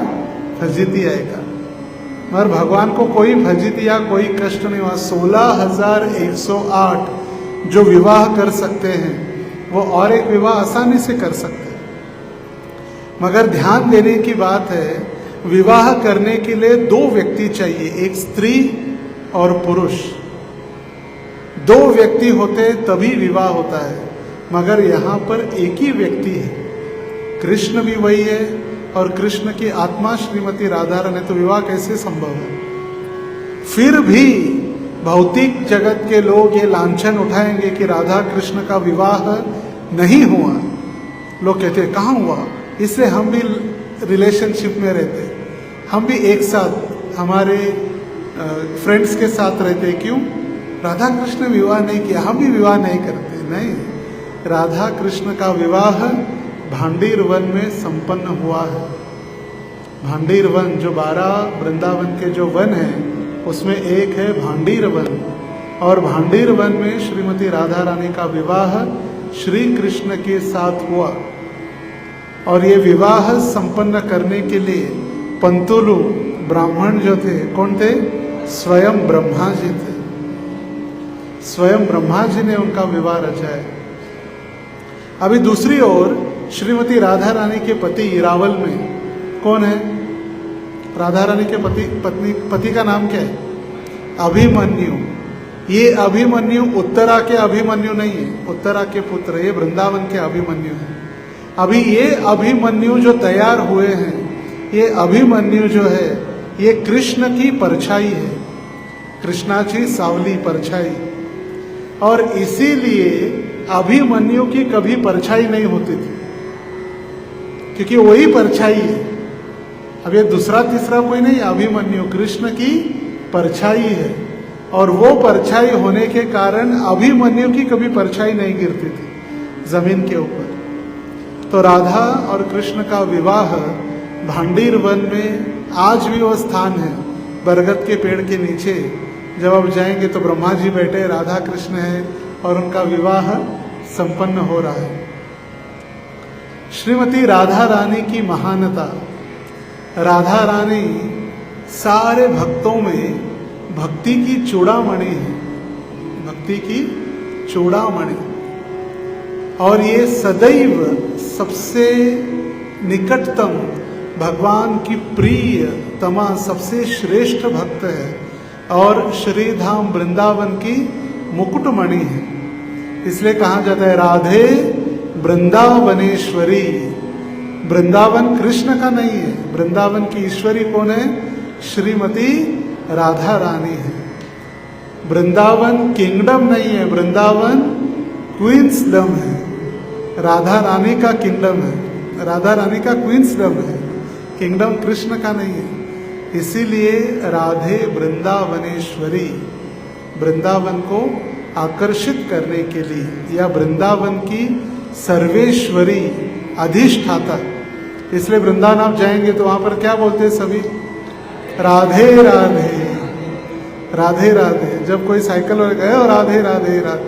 फजिती आहे का. मगर भगवान को कोई फजिती या कोई कष्ट नहीं हुआ. 16,108 जो विवाह कर सकते हैं वो और एक विवाह आसानी से कर सकते हैं. मगर ध्यान देने की बात है, विवाह करने के लिए 2 व्यक्ति चाहिए, एक स्त्री और पुरुष. 2 व्यक्ति होते तभी विवाह होता है. मगर यहाँ पर एक ही व्यक्ति है, कृष्ण भी वही है और कृष्ण की आत्मा श्रीमती राधा रानी, तो विवाह कैसे संभव है. फिर भी भौतिक जगत के लोग ये लांछन उठाएंगे कि राधा कृष्ण का विवाह नहीं हुआ. लोग कहते हैं कहाँ हुआ, इसलिए हम भी रिलेशनशिप में रहते, हम भी एक साथ हमारे फ्रेंड्स के साथ रहते. क्यों? राधा कृष्ण विवाह नहीं किया, हम भी विवाह नहीं करते. नहीं, राधा कृष्ण का विवाह भांडीर वन में संपन्न हुआ है. भांडीर वन जो 12 वृंदावन के जो वन हैं उसमें एक है भांडीर वन. और भांडीर वन में श्रीमती राधा रानी का विवाह श्री कृष्ण के साथ हुआ. और ये विवाह संपन्न करने के लिए पंतुलु ब्राह्मण जो थे, कौन थे? स्वयं ब्रह्मा जी थे. स्वयं ब्रह्मा जी ने उनका विवाह रचा है. अभी दूसरी ओर श्रीमती राधा रानी के पति इरावल में कौन है? राधा रानी के पति का नाम क्या है? अभिमन्यु. ये अभिमन्यु उत्तरा के अभिमन्यु नहीं है, उत्तरा के पुत्र, ये वृंदावन के अभिमन्यु है. अभी ये अभिमन्यु जो तैयार हुए हैं, ये अभिमन्यु जो है ये कृष्ण की परछाई है, कृष्णाची सावली परछाई. और इसीलिए अभिमन्यु की कभी परछाई नहीं होती थी, क्योंकि वही परछाई है. अब ये दूसरा तीसरा कोई नहीं, अभिमन्यु कृष्ण की परछाई है. और वो परछाई होने के कारण अभिमन्यु की कभी परछाई नहीं गिरती थी जमीन के ऊपर. तो राधा और कृष्ण का विवाह भांडीर वन में आज भी वो स्थान है, बरगद के पेड़ के नीचे. जब आप जाएंगे तो ब्रह्मा जी बैठे, राधा कृष्ण है और उनका विवाह संपन्न हो रहा है. श्रीमती राधा रानी की महानता. राधा रानी सारे भक्तों में भक्ति की चूड़ामणि है, भक्ति की चूड़ामणि. और ये सदैव सबसे निकटतम भगवान की प्रिय तमा सबसे श्रेष्ठ भक्त है और श्रीधाम वृंदावन की मुकुटमणि है. इसलिए कहा जाता है राधे वृंदावनेश्वरी. वृंदावन कृष्ण का नहीं है, वृंदावन की ईश्वरी कौन है? श्रीमती राधा रानी है. वृंदावन किंगडम नहीं है, वृंदावन क्वींसडम है. राधा रानी का किंगडम है, राधा रानी का क्वींसडम है, किंगडम कृष्ण का नहीं है. इसीलिए राधे वृंदावनेश्वरी, वृंदावन को आकर्षित करने के लिए, या वृंदावन की सर्वेश्वरी, अधिष्ठाता. इसलिए वृंदावन आप जाएंगे तो वहां पर क्या बोलते हैं सभी? राधे राधे राधे राधे. जब कोई साइकिल वाले गए और राधे राधे राधे,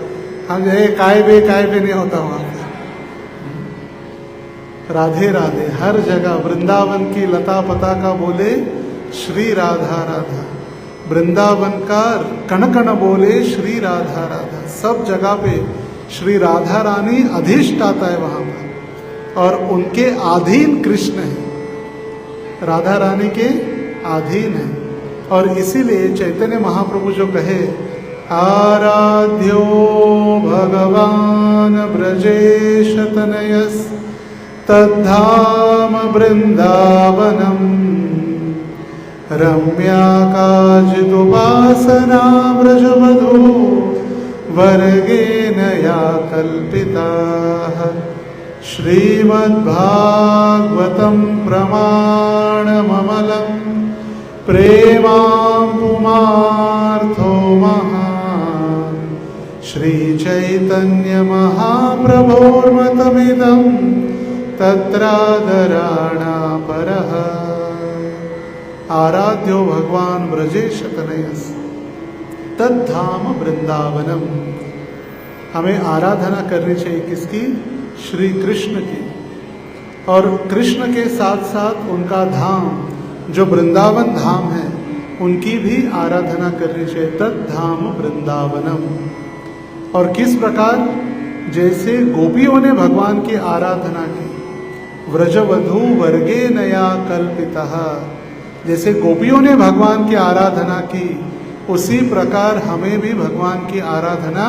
हम जो काय बे नहीं होता वहां पर. राधे राधे हर जगह. वृंदावन की लता पताका बोले श्री राधा राधा, वृंदावन का कण कण बोले श्री राधा राधा. सब जगह पे श्री राधा रानी अधिष्ठाता है वहां पर, और उनके अधीन कृष्ण है, राधा रानी के अधीन है. और इसीलिए चैतन्य महाप्रभु जो कहे आराध्यो भगवान ब्रजेश तनयस तद्धाम वृंदावनम रम्या काचिदुपासना व्रजवधू वर्गेण या कल्पिता. श्रीमद्भागवतं प्रमाणममलं प्रेमां पुमार्थो महान्. श्रीचैतन्यमहाप्रभोर्मतमिदं तत्रादराणा परः. आराध्यो भगवान ब्रजेश तनयस तद्धाम वृंदावनम. हमें आराधना करनी चाहिए किसकी? श्री कृष्ण की. और कृष्ण के साथ साथ उनका धाम जो वृंदावन धाम है उनकी भी आराधना करनी चाहिए। तत् धाम वृंदावनम। और किस प्रकार, जैसे गोपियों ने भगवान की आराधना की, व्रजवधू वर्गे नया कल्पिता, जैसे गोपियों ने भगवान की आराधना की, उसी प्रकार हमें भी भगवान की आराधना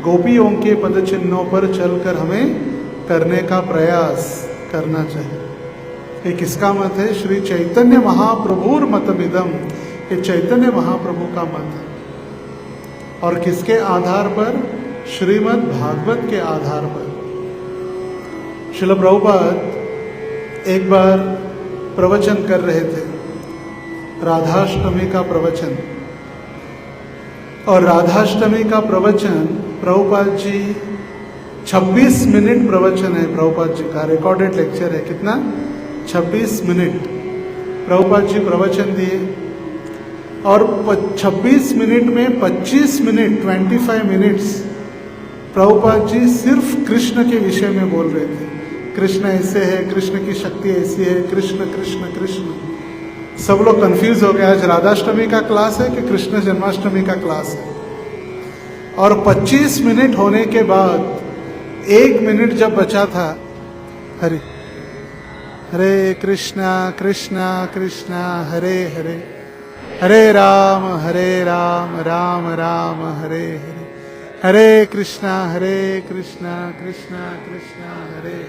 गोपियों के पद चिन्हों पर चलकर हमें करने का प्रयास करना चाहिए। ये किसका मत है? श्री चैतन्य महाप्रभुर मतमिदम। ये चैतन्य महाप्रभु का मत है। और किसके आधार पर? श्रीमद् भागवत के आधार पर। श्रील प्रभुपाद एक बार प्रवचन कर रहे थे, राधाष्टमी का प्रवचन। और राधाष्टमी का प्रवचन प्रभुपाद जी 26 मिनट प्रवचन है। प्रभुपाद जी का रिकॉर्डेड लेक्चर है। कितना? 26 मिनट प्रभुपाद जी प्रवचन दिए। और 26 मिनट में 25 मिनट 25 मिनट्स प्रभुपाद जी सिर्फ कृष्ण के विषय में बोल रहे थे। कृष्ण ऐसे है, कृष्ण की शक्ति ऐसी है, कृष्ण कृष्ण कृष्ण। सब लोग कंफ्यूज हो गए, आज राधाष्टमी का क्लास है कि कृष्ण जन्माष्टमी का क्लास है। और 25 मिनट होने के बाद 1 मिनट जब बचा था, हरे हरे कृष्णा कृष्णा कृष्णा हरे हरे, हरे राम राम राम हरे हरे, हरे कृष्णा कृष्णा कृष्णा हरे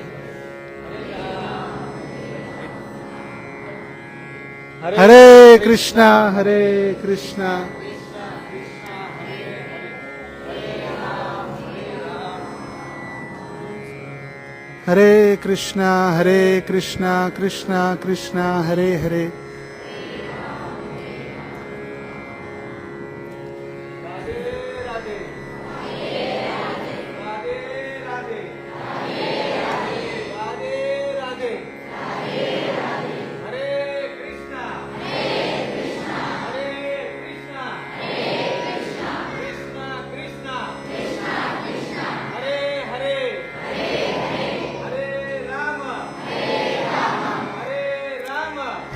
हरे कृष्णा हरे कृष्णा कृष्णा कृष्णा हरे हरे।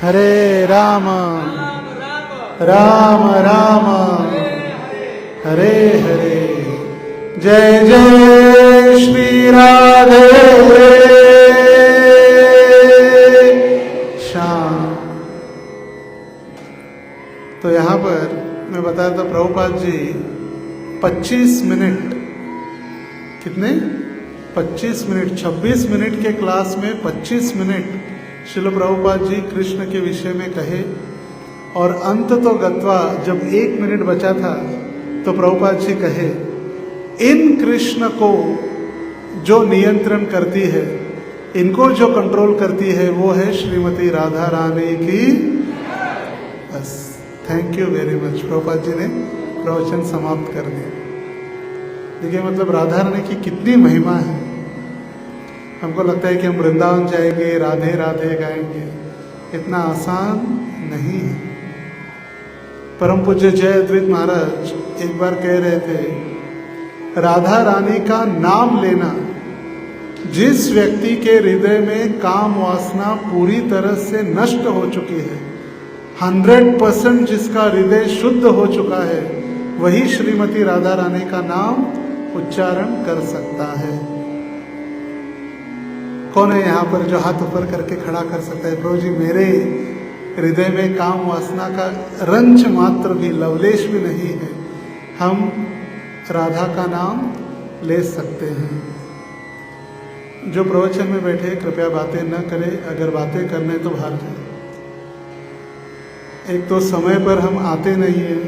हरे राम राम राम हरे हरे। जय जय श्री राधे श्याम। तो यहाँ पर मैं बताया था प्रभुपाद जी 25 मिनट, कितने? 25 मिनट। 26 मिनट के क्लास में 25 मिनट श्रील प्रभुपाद जी कृष्ण के विषय में कहे। और अंत तो गत्वा जब 1 मिनट बचा था तो प्रभुपाद जी कहे, इन कृष्ण को जो नियंत्रण करती है, इनको जो कंट्रोल करती है, वो है श्रीमती राधा रानी की। बस, thank you very much. Prabhupada ji ने प्रवचन समाप्त कर दिया। देखिए, मतलब राधा रानी की कितनी महिमा है। हमको लगता है कि हम वृंदावन जाएंगे, राधे राधे गाएंगे, इतना आसान नहीं है। परम पूज्य जय अद्वैत महाराज एक बार कह रहे थे, राधा रानी का नाम लेना, जिस व्यक्ति के हृदय में काम वासना पूरी तरह से नष्ट हो चुकी है, 100% जिसका हृदय शुद्ध हो चुका है, वही श्रीमती राधा रानी का नाम उच्चारण कर सकता है। कौन है यहाँ पर जो हाथ ऊपर करके खड़ा कर सकता है, प्रभु जी मेरे हृदय में काम वासना का रंच मात्र भी, लवलेश भी नहीं है, हम राधा का नाम ले सकते हैं। जो प्रवचन में बैठे कृपया बातें न करें, अगर बातें करने तो बाहर जाए। एक तो समय पर हम आते नहीं हैं,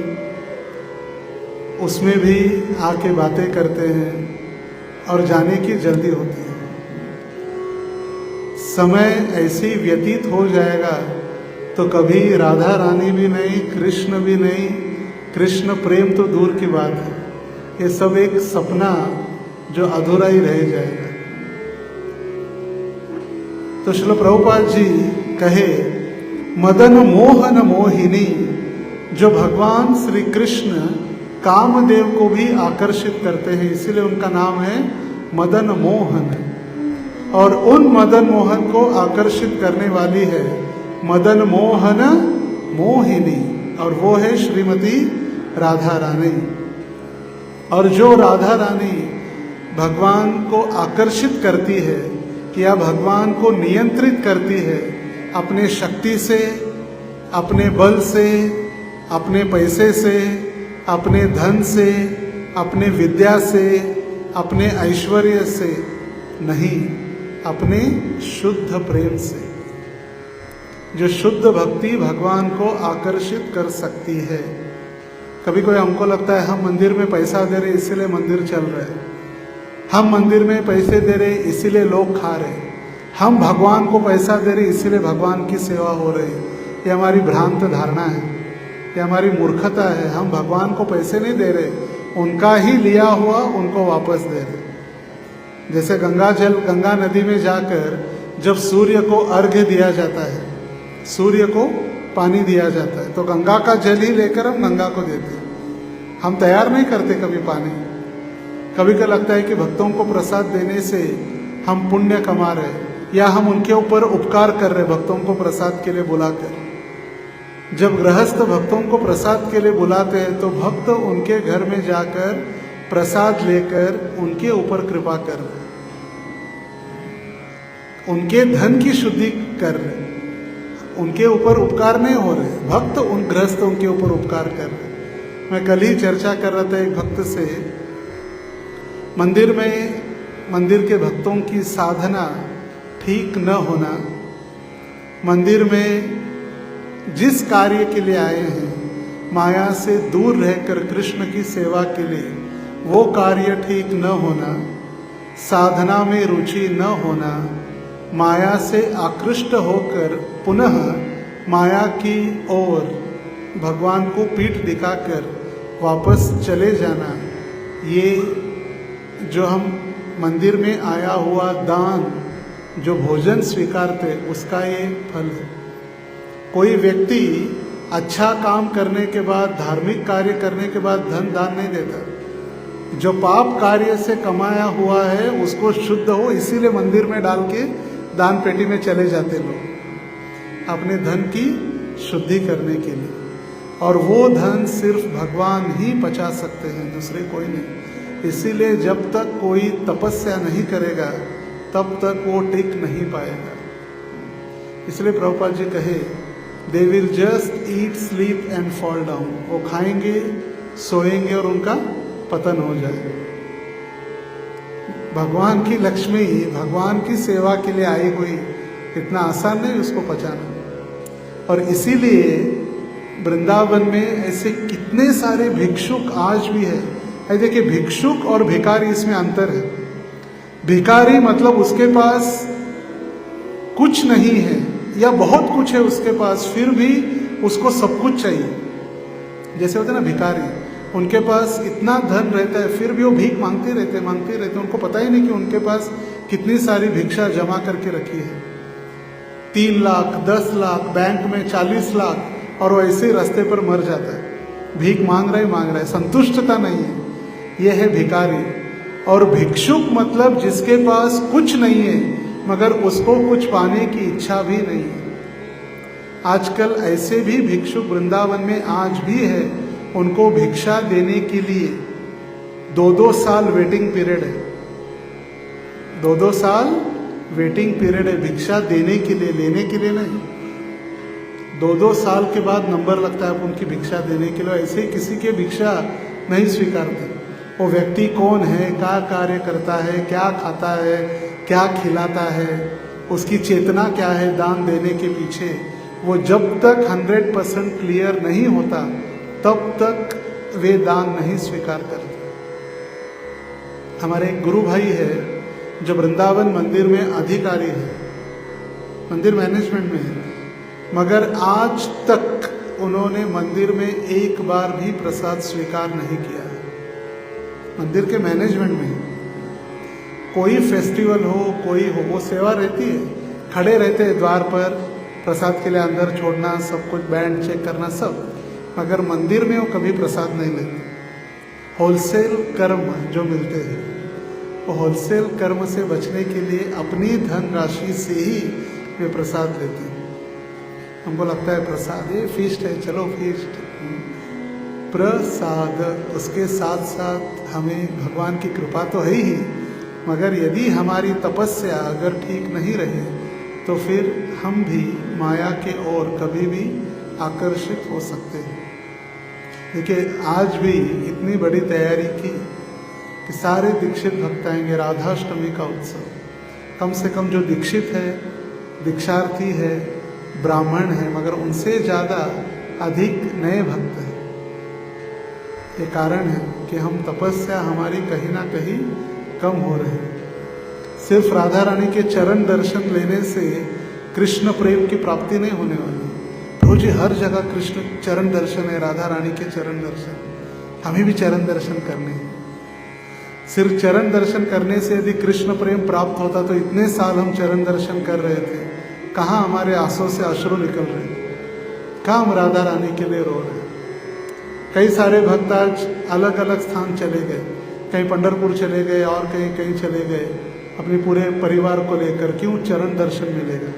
उसमें भी आके बातें करते हैं और जाने की जल्दी होती है। समय ऐसे ही व्यतीत हो जाएगा तो कभी राधा रानी भी नहीं, कृष्ण भी नहीं, कृष्ण प्रेम तो दूर की बात है, ये सब एक सपना जो अधूरा ही रह जाएगा। तो श्रील प्रभुपाद जी कहे, मदन मोहन मोहिनी, जो भगवान श्री कृष्ण कामदेव को भी आकर्षित करते हैं, इसीलिए उनका नाम है मदन मोहन। और उन मदन मोहन को आकर्षित करने वाली है मदन मोहन मोहिनी, और वो है श्रीमती राधा रानी। और जो राधा रानी भगवान को आकर्षित करती है या भगवान को नियंत्रित करती है अपने शक्ति से, अपने बल से, अपने पैसे से, अपने धन से, अपने विद्या से, अपने ऐश्वर्य से नहीं, अपने शुद्ध प्रेम से, जो शुद्ध भक्ति भगवान को आकर्षित कर सकती है। कभी कोई हमको लगता है हम मंदिर में पैसा दे रहे इसीलिए मंदिर चल रहे हैं, हम मंदिर में पैसे दे रहे इसीलिए लोग खा रहे, हम भगवान को पैसा दे रहे इसीलिए भगवान की सेवा हो रही। ये हमारी भ्रांत धारणा है, ये हमारी मूर्खता है। हम भगवान को पैसे नहीं दे रहे, उनका ही लिया हुआ उनको वापस दे रहे। जैसे गंगा नदी में जाकर जब सूर्य को अर्घ्य दिया जाता है, सूर्य को पानी दिया जाता है, तो गंगा का जल ही लेकर हम गंगा को देते हैं। हम तैयार नहीं करते कभी पानी। कभी का लगता है कि भक्तों को प्रसाद देने से हम पुण्य कमा रहे, या हम उनके ऊपर उपकार कर रहे भक्तों को प्रसाद के लिए बुलाकर। जब गृहस्थ भक्तों को प्रसाद के लिए बुलाते हैं तो भक्त उनके घर में जाकर प्रसाद लेकर उनके ऊपर कृपा कर रहे, उनके धन की शुद्धि कर रहे, उनके ऊपर उपकार नहीं हो रहे, भक्त उन गृहस्थ उनके ऊपर उपकार कर रहे। मैं कल ही चर्चा कर रहा था एक भक्त से, मंदिर के भक्तों की साधना ठीक न होना, मंदिर में जिस कार्य के लिए आए हैं माया से दूर रहकर कृष्ण की सेवा के लिए, वो कार्य ठीक न होना, साधना में रुचि न होना, माया से आकृष्ट होकर पुनः माया की ओर भगवान को पीठ दिखाकर वापस चले जाना, ये जो हम मंदिर में आया हुआ दान, जो भोजन स्वीकारते, उसका ये फल है। कोई व्यक्ति अच्छा काम करने के बाद, धार्मिक कार्य करने के बाद धन दान नहीं देता। जो पाप कार्य से कमाया हुआ है उसको शुद्ध हो इसीलिए मंदिर में डाल के दान पेटी में चले जाते लोग, अपने धन की शुद्धि करने के लिए। और वो धन सिर्फ भगवान ही बचा सकते हैं, दूसरे कोई नहीं। इसीलिए जब तक कोई तपस्या नहीं करेगा तब तक वो टिक नहीं पाएगा। इसलिए प्रभुपाद जी कहे, they will just eat sleep and fall down. वो खाएंगे, सोएंगे और उनका पतन हो जाएगा। भगवान की लक्ष्मी भगवान की सेवा के लिए आई हुई, इतना आसान नहीं उसको पचाना। और इसीलिए वृंदावन में ऐसे कितने सारे भिक्षुक आज भी है। देखिए, भिक्षुक और भिखारी इसमें अंतर है। भिखारी मतलब उसके पास कुछ नहीं है या बहुत कुछ है उसके पास, फिर भी उसको सब कुछ चाहिए। जैसे होते हैं ना भिखारी, उनके पास इतना धन रहता है फिर भी वो भीख मांगते रहते। उनको पता ही नहीं कि उनके पास कितनी सारी भिक्षा जमा करके रखी है। 3 लाख, 10 लाख, बैंक में 40 लाख, और वो ऐसे ही रास्ते पर मर जाता है। भीख मांग रहा है, संतुष्टता नहीं है। यह है भिखारी। और भिक्षुक मतलब जिसके पास कुछ नहीं है मगर उसको कुछ पाने की इच्छा भी नहीं है। आजकल ऐसे भी भिक्षुक वृंदावन में आज भी है। उनको भिक्षा देने के लिए 2-2 साल वेटिंग पीरियड है। 2-2 साल वेटिंग पीरियड है भिक्षा देने के लिए, लेने के लिए नहीं। 2-2 साल के बाद नंबर लगता है उनकी भिक्षा देने के लिए। ऐसे ही किसी के भिक्षा नहीं स्वीकारते। वो व्यक्ति कौन है, क्या कार्य करता है, क्या खाता है, क्या खिलाता है, उसकी चेतना क्या है दान देने के पीछे, वो जब तक 100% क्लियर नहीं होता तब तक वे दान नहीं स्वीकार करते। हमारे एक गुरु भाई है जो वृंदावन मंदिर में अधिकारी है, मंदिर मैनेजमेंट में है, मगर आज तक उन्होंने मंदिर में एक बार भी प्रसाद स्वीकार नहीं किया है। मंदिर के मैनेजमेंट में कोई फेस्टिवल हो, कोई हो, वो सेवा रहती है, खड़े रहते हैं द्वार पर, प्रसाद के लिए अंदर छोड़ना, सब कुछ बैंड चेक करना सब, मगर मंदिर में वो कभी प्रसाद नहीं लेते। होलसेल कर्म जो मिलते हैं वो होलसेल कर्म से बचने के लिए अपनी धन राशि से ही वे प्रसाद लेते हैं। हमको लगता है प्रसाद ये फीस्ट है, चलो फीस्ट, प्रसाद, उसके साथ साथ हमें भगवान की कृपा तो है ही, मगर यदि हमारी तपस्या अगर ठीक नहीं रही तो फिर हम भी माया के ओर कभी भी आकर्षित हो सकते हैं। देखिए आज भी इतनी बड़ी तैयारी की कि सारे दीक्षित भक्त आएंगे, राधाष्टमी का उत्सव, कम से कम जो दीक्षित है, दीक्षार्थी है, ब्राह्मण है, मगर उनसे ज़्यादा अधिक नए भक्त हैं। ये कारण है कि हम तपस्या हमारी कहीं ना कहीं कम हो रही है। सिर्फ राधा रानी के चरण दर्शन लेने से कृष्ण प्रेम की प्राप्ति नहीं होने वाली। प्रभु जी हर जगह कृष्ण चरण दर्शन है, राधा रानी के चरण दर्शन, हमें भी चरण दर्शन करने हैं। सिर्फ चरण दर्शन करने से यदि कृष्ण प्रेम प्राप्त होता तो इतने साल हम चरण दर्शन कर रहे थे, कहाँ हमारे आंसू से अश्रु निकल रहे हैं, कहाँ हम राधा रानी के लिए रो रहे हैं। कई सारे भक्त आज अलग अलग स्थान चले गए, कहीं पंढरपुर चले गए और कहीं कहीं चले गए अपने पूरे परिवार को लेकर। क्यों? चरण दर्शन मिलेगा।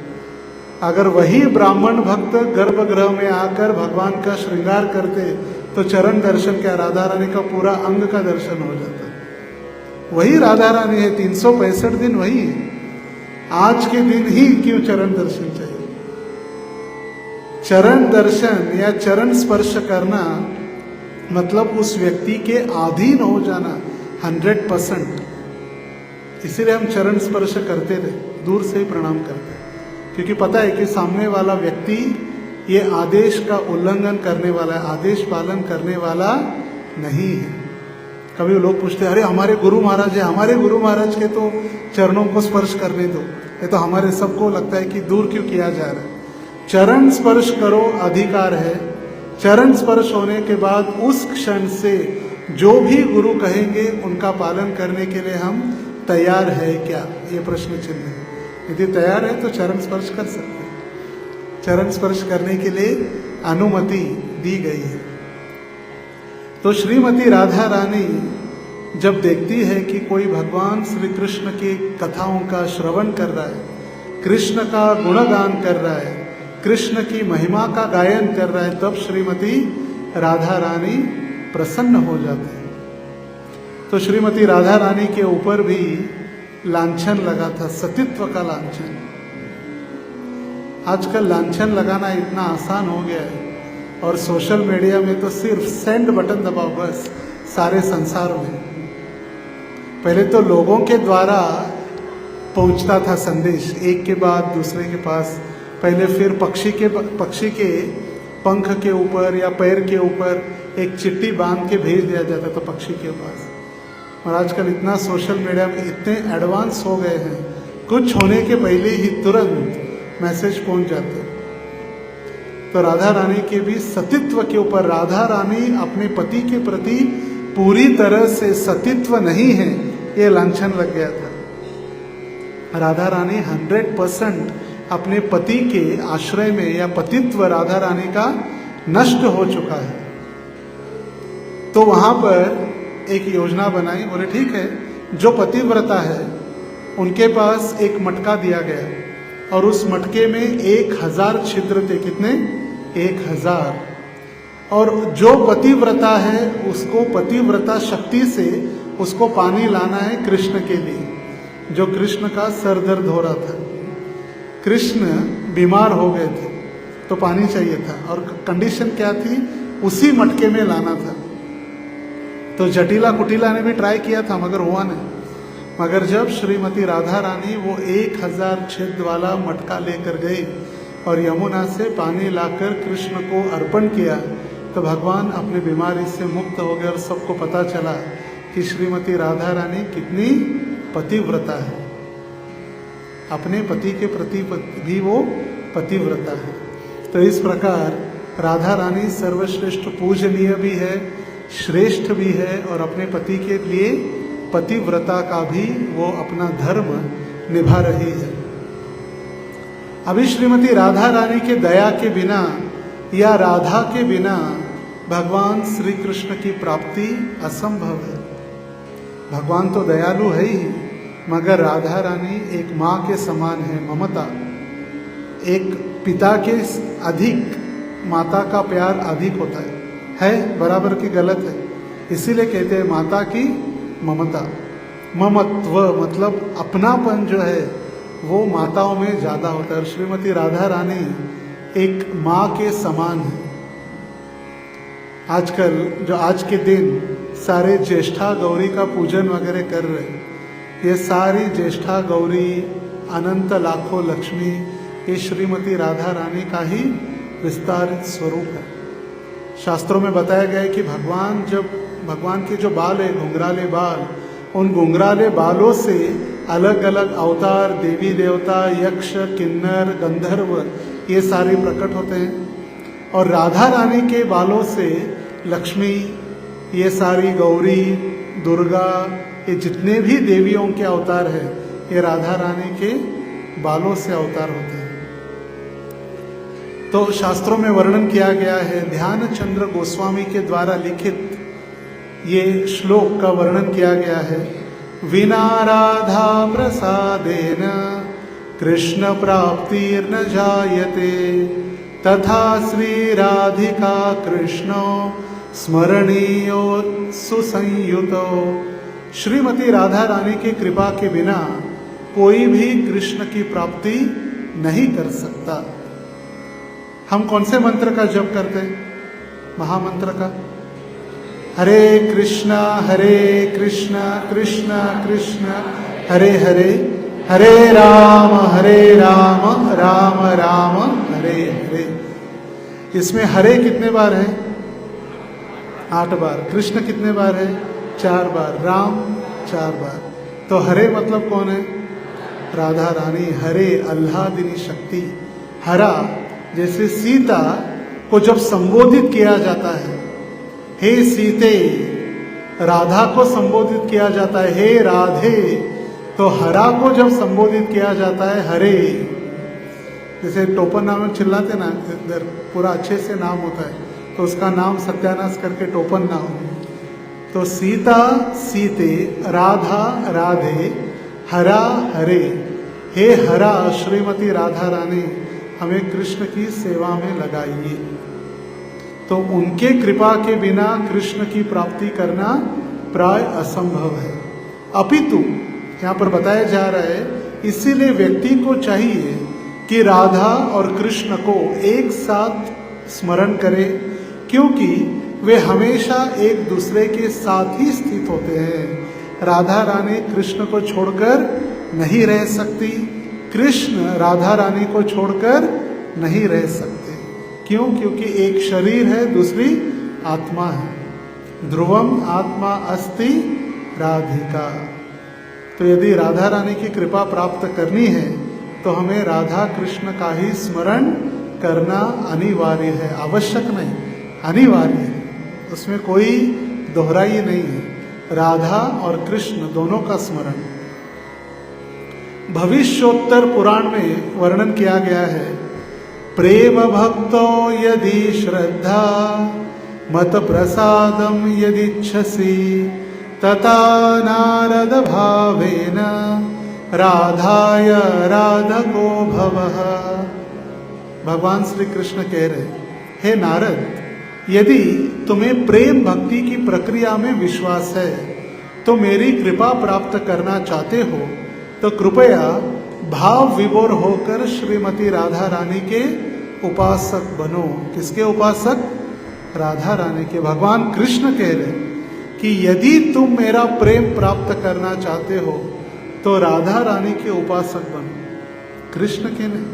अगर वही ब्राह्मण भक्त गर्भगृह में आकर भगवान का श्रृंगार करते तो चरण दर्शन क्या, राधा रानी का पूरा अंग का दर्शन हो जाता। वही राधा रानी है, 365 दिन वही है, आज के दिन ही क्यों चरण दर्शन चाहिए? चरण दर्शन या चरण स्पर्श करना मतलब उस व्यक्ति के अधीन हो जाना 100%। इसीलिए हम चरण स्पर्श करते रहे, दूर से ही प्रणाम करते, क्योंकि पता है कि सामने वाला व्यक्ति ये आदेश का उल्लंघन करने वाला है, आदेश पालन करने वाला नहीं है। कभी लोग पूछते हैं, अरे हमारे गुरु महाराज है, हमारे गुरु महाराज के तो चरणों को स्पर्श करने दो। ये तो हमारे सबको लगता है कि दूर क्यों किया जा रहा है। चरण स्पर्श करो, अधिकार है। चरण स्पर्श होने के बाद उस क्षण से जो भी गुरु कहेंगे उनका पालन करने के लिए हम तैयार है क्या, ये प्रश्न चिन्ह है। यदि तैयार है तो चरण स्पर्श कर सकते हैं। चरण स्पर्श करने के लिए अनुमति दी गई है। तो श्रीमती राधा रानी जब देखती है कि कोई भगवान श्री कृष्ण की कथाओं का श्रवण कर रहा है, कृष्ण का गुणगान कर रहा है, कृष्ण की महिमा का गायन कर रहा है, तब श्रीमती राधा रानी प्रसन्न हो जाती है। तो श्रीमती राधा रानी के ऊपर भी लांछन लगा था, सतीत्व का लांछन। आजकल लांछन लगाना इतना आसान हो गया है, और सोशल मीडिया में तो सिर्फ सेंड बटन दबाओ बस, सारे संसार में। पहले तो लोगों के द्वारा पहुंचता था संदेश, एक के बाद दूसरे के पास। पहले फिर पक्षी के पंख के ऊपर या पैर के ऊपर एक चिट्ठी बांध के भेज दिया जाता था पक्षी के पास। और आजकल इतना सोशल मीडिया में इतने एडवांस हो गए हैं, कुछ होने के पहले ही तुरंत मैसेज पहुंच जाते। तो राधा रानी के भी सतीत्व के ऊपर, राधा रानी अपने पति के प्रति पूरी तरह से सतीत्व नहीं है, ये लांछन लग गया था। राधा रानी 100% अपने पति के आश्रय में या पतित्व राधा रानी का नष्ट हो चुका है। तो वहां पर एक योजना बनाई, बोले ठीक है, जो पतिव्रता है उनके पास एक मटका दिया गया, और उस मटके में 1000 छिद्र थे। कितने? 1000। और जो पतिव्रता है उसको पतिव्रता शक्ति से उसको पानी लाना है कृष्ण के लिए, जो कृष्ण का सर दर्द हो रहा था। कृष्ण बीमार हो गए थे तो पानी चाहिए था, और कंडीशन क्या थी? उसी मटके में लाना था। तो जटिला कुटिला ने भी ट्राई किया था मगर हुआ नहीं। मगर जब श्रीमती राधा रानी वो 1000 छिद्र वाला मटका लेकर गई और यमुना से पानी लाकर कृष्ण को अर्पण किया, तो भगवान अपने बीमारी से मुक्त हो गए और सबको पता चला कि श्रीमती राधा रानी कितनी पतिव्रता है। अपने पति के प्रति भी वो पतिव्रता है। तो इस प्रकार राधा रानी सर्वश्रेष्ठ पूजनीय भी है, श्रेष्ठ भी है, और अपने पति के लिए पतिव्रता का भी वो अपना धर्म निभा रही है। अभी श्रीमती राधा रानी के दया के बिना या राधा के बिना भगवान श्री कृष्ण की प्राप्ति असंभव है। भगवान तो दयालु है ही, मगर राधा रानी एक माँ के समान है। ममता, एक पिता के अधिक माता का प्यार अधिक होता है बराबर की गलत है। इसीलिए कहते हैं माता की ममता। ममत्व मतलब अपनापन जो है वो माताओं में ज़्यादा होता है, और श्रीमती राधा रानी एक माँ के समान है। आजकल जो आज के दिन सारे ज्येष्ठा गौरी का पूजन वगैरह कर रहे, ये सारी ज्येष्ठा गौरी अनंत लाखों लक्ष्मी ये श्रीमती राधा रानी का ही विस्तारित स्वरूप है। शास्त्रों में बताया गया है कि भगवान के जो बाल है, घुंघराले बाल, उन घुंघराले बालों से अलग अलग अवतार, देवी देवता, यक्ष, किन्नर, गंधर्व ये सारे प्रकट होते हैं। और राधा रानी के बालों से लक्ष्मी, ये सारी गौरी, दुर्गा, ये जितने भी देवियों के अवतार हैं ये राधा रानी के बालों से अवतार होते हैं। तो शास्त्रों में वर्णन किया गया है, ध्यान चंद्र गोस्वामी के द्वारा लिखित ये श्लोक का वर्णन किया गया है। विना राधा प्रसादेन कृष्ण प्राप्तिर्न जायते, तथा श्री राधिका कृष्णो स्मरणीयो सुसंयुतो। श्रीमती राधा रानी की कृपा के बिना कोई भी कृष्ण की प्राप्ति नहीं कर सकता। हम कौन से मंत्र का जप करते हैं? महामंत्र का, हरे कृष्णा कृष्ण कृष्ण हरे हरे, हरे राम राम राम हरे हरे। इसमें हरे कितने बार है? 8 बार। कृष्ण कितने बार है? 4 बार। राम 4 बार। तो हरे मतलब कौन है? राधा रानी। हरे आह्लादिनी शक्ति। हरा, जैसे सीता को जब संबोधित किया जाता है, हे सीते, राधा को संबोधित किया जाता है हे राधे, तो हरा को जब संबोधित किया जाता है हरे। जैसे टोपन नाम चिल्लाते ना, इधर पूरा अच्छे से नाम होता है तो उसका नाम सत्यानाश करके टोपन नाम। तो सीता सीते, राधा राधे, हरा हरे। हे हरा श्रीमती राधा रानी, हमें कृष्ण की सेवा में लगाइए। तो उनके कृपा के बिना कृष्ण की प्राप्ति करना प्राय असंभव है। अपितु यहाँ पर बताया जा रहा है, इसीलिए व्यक्ति को चाहिए कि राधा और कृष्ण को एक साथ स्मरण करे, क्योंकि वे हमेशा एक दूसरे के साथ ही स्थित होते हैं। राधा रानी कृष्ण को छोड़कर नहीं रह सकती, कृष्ण राधा रानी को छोड़कर नहीं रह सकते। क्यों? क्योंकि एक शरीर है, दूसरी आत्मा है। ध्रुवम आत्मा अस्ति राधिका। तो यदि राधा रानी की कृपा प्राप्त करनी है तो हमें राधा कृष्ण का ही स्मरण करना अनिवार्य है। आवश्यक नहीं, अनिवार्य है। उसमें कोई दोहराई नहीं है। राधा और कृष्ण दोनों का स्मरण। भविष्योत्तर पुराण में वर्णन किया गया है, प्रेम भक्तो यदि श्रद्धा मत प्रसादम यदिच्छसि, तथा नारद भावेन राधाय राधको भवः। भगवान श्री कृष्ण कह रहे, हे नारद, यदि तुम्हें प्रेम भक्ति की प्रक्रिया में विश्वास है तो मेरी कृपा प्राप्त करना चाहते हो तो कृपया भाव विभोर होकर श्रीमती राधा रानी के उपासक बनो। किसके उपासक? राधा रानी के। भगवान कृष्ण कह रहे कि यदि तुम मेरा प्रेम प्राप्त करना चाहते हो तो राधा रानी के उपासक बनो। कृष्ण के नहीं,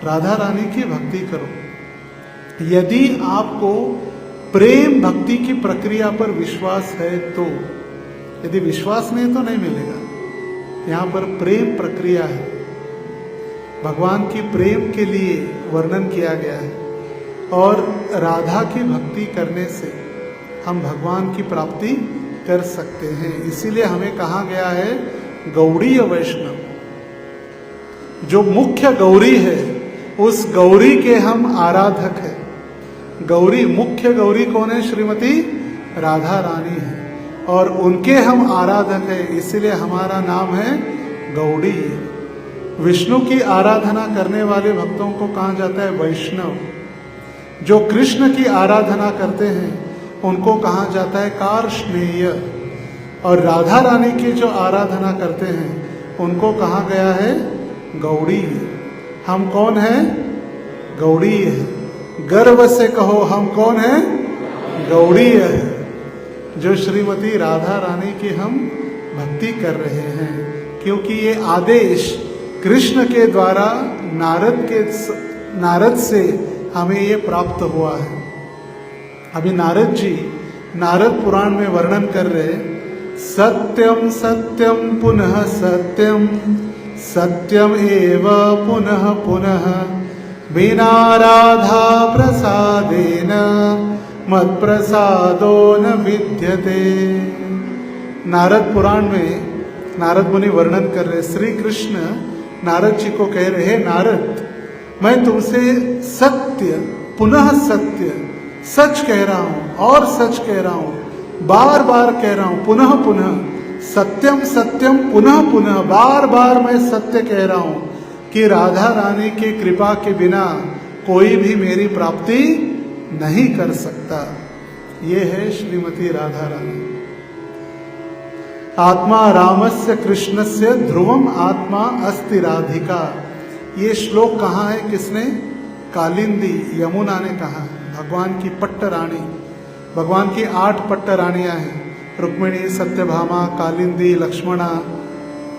राधा रानी की भक्ति करो। यदि आपको प्रेम भक्ति की प्रक्रिया पर विश्वास है तो, यदि विश्वास नहीं तो नहीं मिलेगा। यहाँ पर प्रेम प्रक्रिया है, भगवान की प्रेम के लिए वर्णन किया गया है, और राधा की भक्ति करने से हम भगवान की प्राप्ति कर सकते हैं। इसीलिए हमें कहा गया है गौड़ीय वैष्णव। जो मुख्य गौरी है उस गौरी के हम आराधक हैं। गौरी, मुख्य गौरी कौन है? श्रीमती राधा रानी है। और उनके हम आराधक हैं, इसलिए हमारा नाम है गौड़ी। विष्णु की आराधना करने वाले भक्तों को कहा जाता है वैष्णव। जो कृष्ण की आराधना करते हैं उनको कहा जाता है कार्ष्णेय। और राधा रानी की जो आराधना करते हैं उनको कहा गया है गौड़ी। हम कौन हैं? गौड़ी है। गर्व से कहो हम कौन हैं? गौड़ी है। जो श्रीमती राधा रानी की हम भक्ति कर रहे हैं, क्योंकि ये आदेश कृष्ण के द्वारा नारद से हमें ये प्राप्त हुआ है। अभी नारद जी नारद पुराण में वर्णन कर रहे, सत्यम सत्यम पुनः सत्यम, सत्यम एव पुनः पुनः, बिना राधा प्रसादेन मत प्रसादो न विद्यते। नारद पुराण में नारद मुनि वर्णन कर रहे, श्री कृष्ण नारद जी को कह रहे, नारद मैं तुमसे सत्य पुनः सत्य सच कह रहा हूं और सच कह रहा हूं, बार बार कह रहा हूं, पुनः पुनः, सत्यम सत्यम पुनः पुनः, बार बार मैं सत्य कह रहा हूं कि राधा रानी की कृपा के बिना कोई भी मेरी प्राप्ति नहीं कर सकता। ये है श्रीमती राधा रानी। आत्मा रामस्य कृष्णस्य ध्रुवम आत्मा अस्ति राधिका। ये श्लोक कहाँ है? किसने? कालिंदी यमुना ने कहा। भगवान की पट्ट रानी, भगवान की 8 पट्ट रानियां हैं, रुक्मिणी, सत्यभामा, कालिंदी, लक्ष्मणा।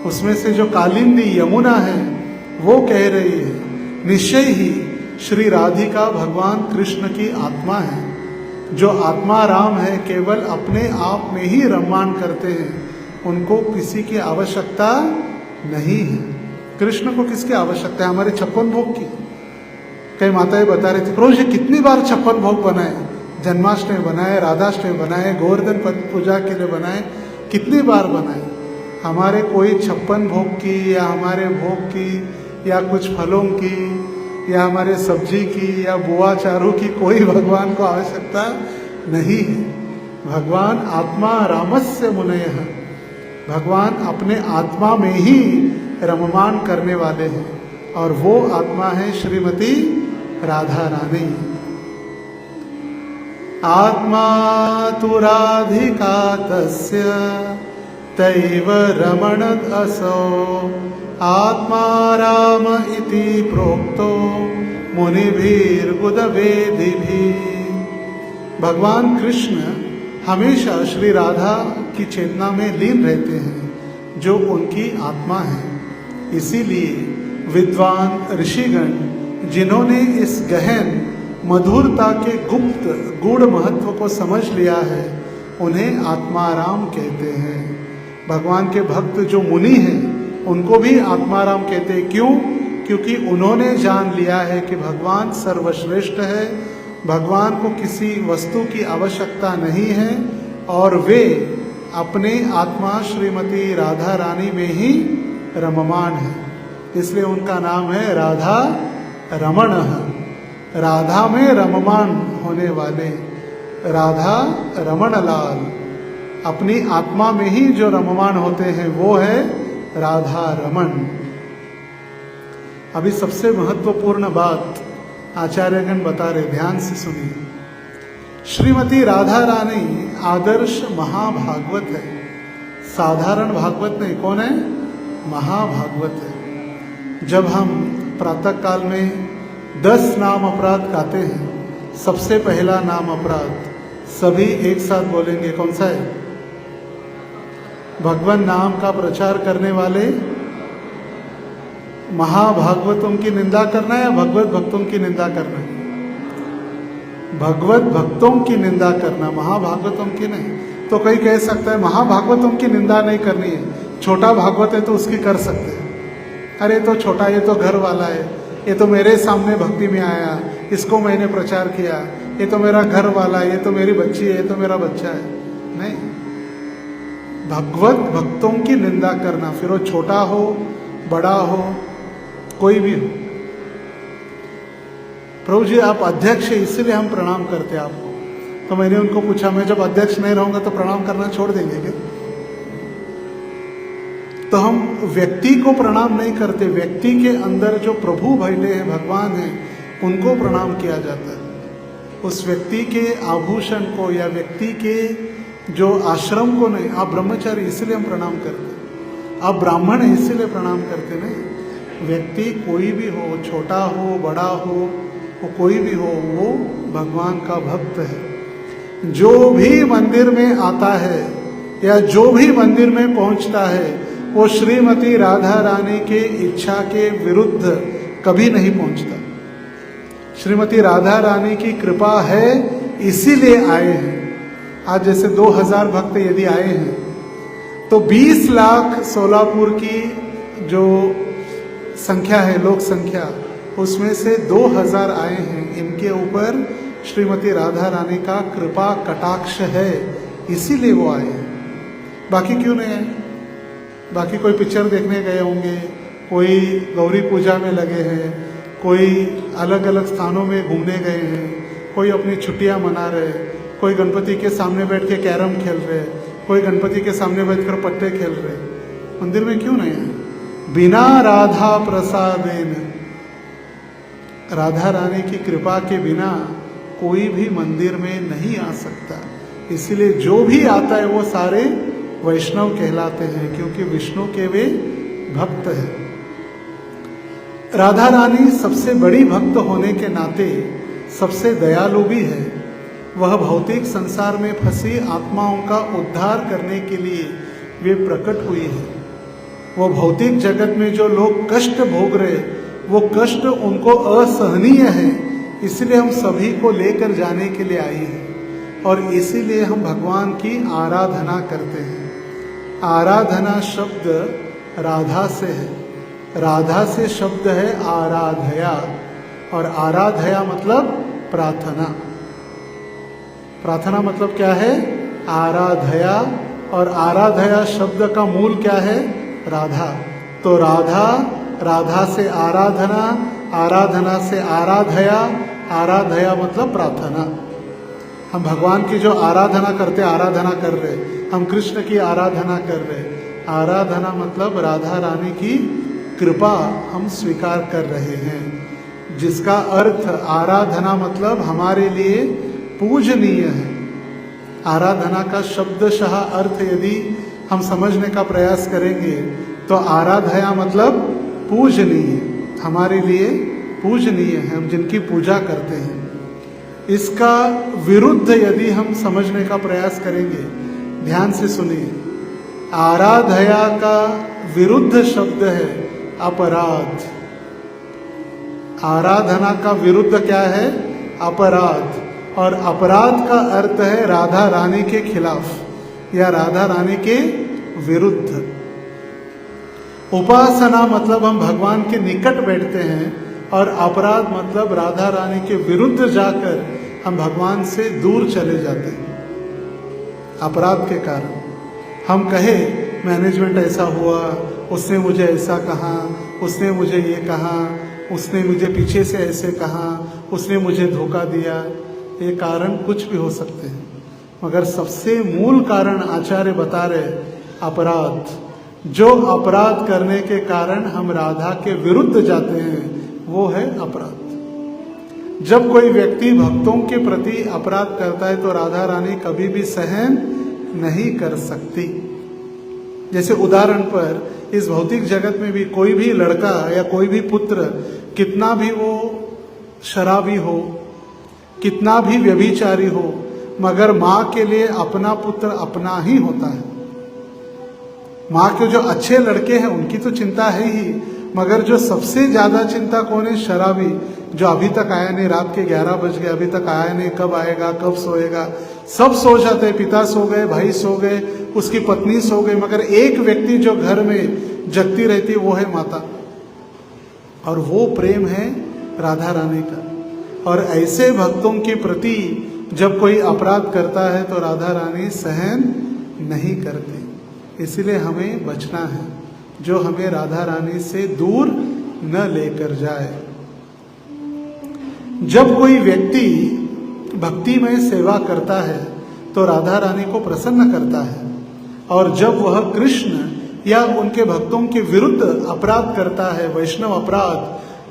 उसमें से जो कालिंदी यमुना है वो कह रही है, निश्चय ही श्री राधिका भगवान कृष्ण की आत्मा है। जो आत्मा राम है केवल अपने आप में ही रममाण करते हैं, उनको किसी की आवश्यकता नहीं है। कृष्ण को किसकी आवश्यकता है? हमारे 56 भोग की। कई माताएं बता रही थी, प्रभु जी कितनी बार 56 भोग बनाए, जन्माष्टमी बनाए, राधाष्टमी बनाए, गोवर्धन पूजा के लिए बनाए, कितनी बार बनाए। हमारे कोई 56 भोग की या हमारे भोग की या कुछ फलों की या हमारे सब्जी की या बुआ चारू की कोई भगवान को आवश्यकता नहीं है। भगवान आत्मा रामस्य मुनयः, भगवान अपने आत्मा में ही रममाण करने वाले हैं, और वो आत्मा है श्रीमती राधा रानी। आत्मा तु राधिका तस्य तैव रमण असौ, आत्मा राम इति प्रोक्तो मुनिभिर्बुधवेदिभिः। भगवान कृष्ण हमेशा श्री राधा की चेतना में लीन रहते हैं, जो उनकी आत्मा है। इसीलिए विद्वान ऋषिगण जिन्होंने इस गहन मधुरता के गुप्त गूढ़ महत्व को समझ लिया है, उन्हें आत्माराम कहते हैं। भगवान के भक्त जो मुनि हैं उनको भी आत्माराम कहते हैं। क्यों? क्योंकि उन्होंने जान लिया है कि भगवान सर्वश्रेष्ठ है, भगवान को किसी वस्तु की आवश्यकता नहीं है, और वे अपने आत्मा श्रीमती राधा रानी में ही रममाण है। इसलिए उनका नाम है राधा रमण। राधा में रममाण होने वाले राधा रमणलाल, अपनी आत्मा में ही जो रममाण होते हैं वो है राधा रमण। अभी सबसे महत्वपूर्ण बात आचार्यगण बता रहे, ध्यान से सुनिए। श्रीमती राधा रानी आदर्श महाभागवत है, साधारण भागवत नहीं। कौन है? महाभागवत है। जब हम प्रातः काल में 10 नाम अपराध गाते हैं, सबसे पहला नाम अपराध सभी एक साथ बोलेंगे, कौन सा है? भगवान नाम का प्रचार करने वाले महाभागवतों की निंदा करना है या भगवत भक्तों की निंदा करना है? भगवत भक्तों की निंदा करना, महाभागवतों की नहीं। तो कोई कह सकता है महाभागवतों की निंदा नहीं करनी है, छोटा भागवत है तो उसकी कर सकते हैं। अरे तो छोटा, ये तो घर वाला है, ये तो मेरे सामने भक्ति में आया, इसको मैंने प्रचार किया, ये तो मेरा घर वाला है, ये तो मेरी बच्ची है, ये तो मेरा बच्चा है। नहीं, भगवत भक्तों की निंदा करना, फिर वो छोटा हो बड़ा हो कोई भी हो। प्रभु जी आप अध्यक्ष है इसलिए हम प्रणाम करते हैं आपको। तो मैंने उनको पूछा, मैं जब अध्यक्ष नहीं रहूंगा तो प्रणाम करना छोड़ देंगे क्या? तो हम व्यक्ति को प्रणाम नहीं करते, व्यक्ति के अंदर जो प्रभु बैठे हैं, भगवान हैं, उनको प्रणाम किया जाता है। उस व्यक्ति के आभूषण को या व्यक्ति के जो आश्रम को नहीं। आप ब्रह्मचारी इसलिए हम प्रणाम करते, आप ब्राह्मण हैं इसलिए प्रणाम करते नहीं। व्यक्ति कोई भी हो, छोटा हो बड़ा हो, वो कोई भी हो, वो भगवान का भक्त है। जो भी मंदिर में आता है या जो भी मंदिर में पहुंचता है, वो श्रीमती राधा रानी के इच्छा के विरुद्ध कभी नहीं पहुंचता। श्रीमती राधा रानी की कृपा है इसीलिए आए हैं। आज जैसे 2000 भक्त यदि आए हैं तो 20 लाख सोलापुर की जो संख्या है, लोक संख्या, उसमें से 2000 आए हैं। इनके ऊपर श्रीमती राधा रानी का कृपा कटाक्ष है, इसीलिए वो आए हैं। बाकी क्यों नहीं आए? बाकी कोई पिक्चर देखने गए होंगे, कोई गौरी पूजा में लगे हैं, कोई अलग अलग स्थानों में घूमने गए हैं, कोई अपनी छुट्टियां मना रहे, कोई गणपति के सामने बैठ के कैरम खेल रहे, कोई गणपति के सामने बैठकर पत्ते खेल रहे। मंदिर में क्यों नहीं है? बिना राधा प्रसादेन, राधा रानी की कृपा के बिना कोई भी मंदिर में नहीं आ सकता। इसलिए जो भी आता है वो सारे वैष्णव कहलाते हैं, क्योंकि विष्णु के वे भक्त हैं। राधा रानी सबसे बड़ी भक्त होने के नाते सबसे दयालु भी है। वह भौतिक संसार में फंसी आत्माओं का उद्धार करने के लिए वे प्रकट हुई है। वो भौतिक जगत में जो लोग कष्ट भोग रहे, वो कष्ट उनको असहनीय है, इसलिए हम सभी को लेकर जाने के लिए आई है। और इसीलिए हम भगवान की आराधना करते हैं। आराधना शब्द राधा से है, राधा से शब्द है आराधया, और आराधया मतलब प्रार्थना। प्रार्थना मतलब क्या है? आराधया, और आराधया शब्द का मूल क्या है? राधा। तो राधा, राधा से आराधना, आराधना से आराधया, आराधया मतलब प्रार्थना। हम भगवान की जो आराधना करते, आराधना कर रहे, हम कृष्ण की आराधना कर रहे। आराधना मतलब राधा रानी की कृपा हम स्वीकार कर रहे हैं, जिसका अर्थ आराधना मतलब हमारे लिए पूजनीय है। आराधना का शब्दशः अर्थ यदि हम समझने का प्रयास करेंगे तो आराधया मतलब पूजनीय, हमारे लिए पूजनीय है, हम जिनकी पूजा करते हैं। इसका विरुद्ध यदि हम समझने का प्रयास करेंगे, ध्यान से सुनिए, आराधया का विरुद्ध शब्द है अपराध। आराधना का विरुद्ध क्या है? अपराध। और अपराध का अर्थ है राधा रानी के खिलाफ या राधा रानी के विरुद्ध। उपासना मतलब हम भगवान के निकट बैठते हैं, और अपराध मतलब राधा रानी के विरुद्ध जाकर हम भगवान से दूर चले जाते हैं। अपराध के कारण हम कहे मैनेजमेंट ऐसा हुआ, उसने मुझे ऐसा कहा, उसने मुझे ये कहा, उसने मुझे पीछे से ऐसे कहा, उसने मुझे धोखा दिया। ये कारण कुछ भी हो सकते हैं, मगर सबसे मूल कारण आचार्य बता रहे अपराध। जो अपराध करने के कारण हम राधा के विरुद्ध जाते हैं, वो है अपराध। जब कोई व्यक्ति भक्तों के प्रति अपराध करता है तो राधा रानी कभी भी सहन नहीं कर सकती। जैसे उदाहरण पर, इस भौतिक जगत में भी कोई भी लड़का या कोई भी पुत्र, कितना भी वो शराबी हो, कितना भी व्यभिचारी हो, मगर माँ के लिए अपना पुत्र अपना ही होता है। माँ के जो अच्छे लड़के हैं उनकी तो चिंता है ही, मगर जो सबसे ज्यादा चिंता कौन है? शराबी, जो अभी तक आया नहीं, रात के 11 बज गए, अभी तक आया नहीं, कब आएगा, कब सोएगा। सब सो जाते हैं, पिता सो गए, भाई सो गए, उसकी पत्नी सो गई, मगर एक व्यक्ति जो घर में जगती रहती है वो है माता। और वो प्रेम है राधा रानी का। और ऐसे भक्तों के प्रति जब कोई अपराध करता है तो राधा रानी सहन नहीं करती। इसलिए हमें बचना है, जो हमें राधा रानी से दूर न लेकर जाए। जब कोई व्यक्ति भक्तिमय सेवा करता है तो राधा रानी को प्रसन्न करता है, और जब वह कृष्ण या उनके भक्तों के विरुद्ध अपराध करता है, वैष्णव अपराध,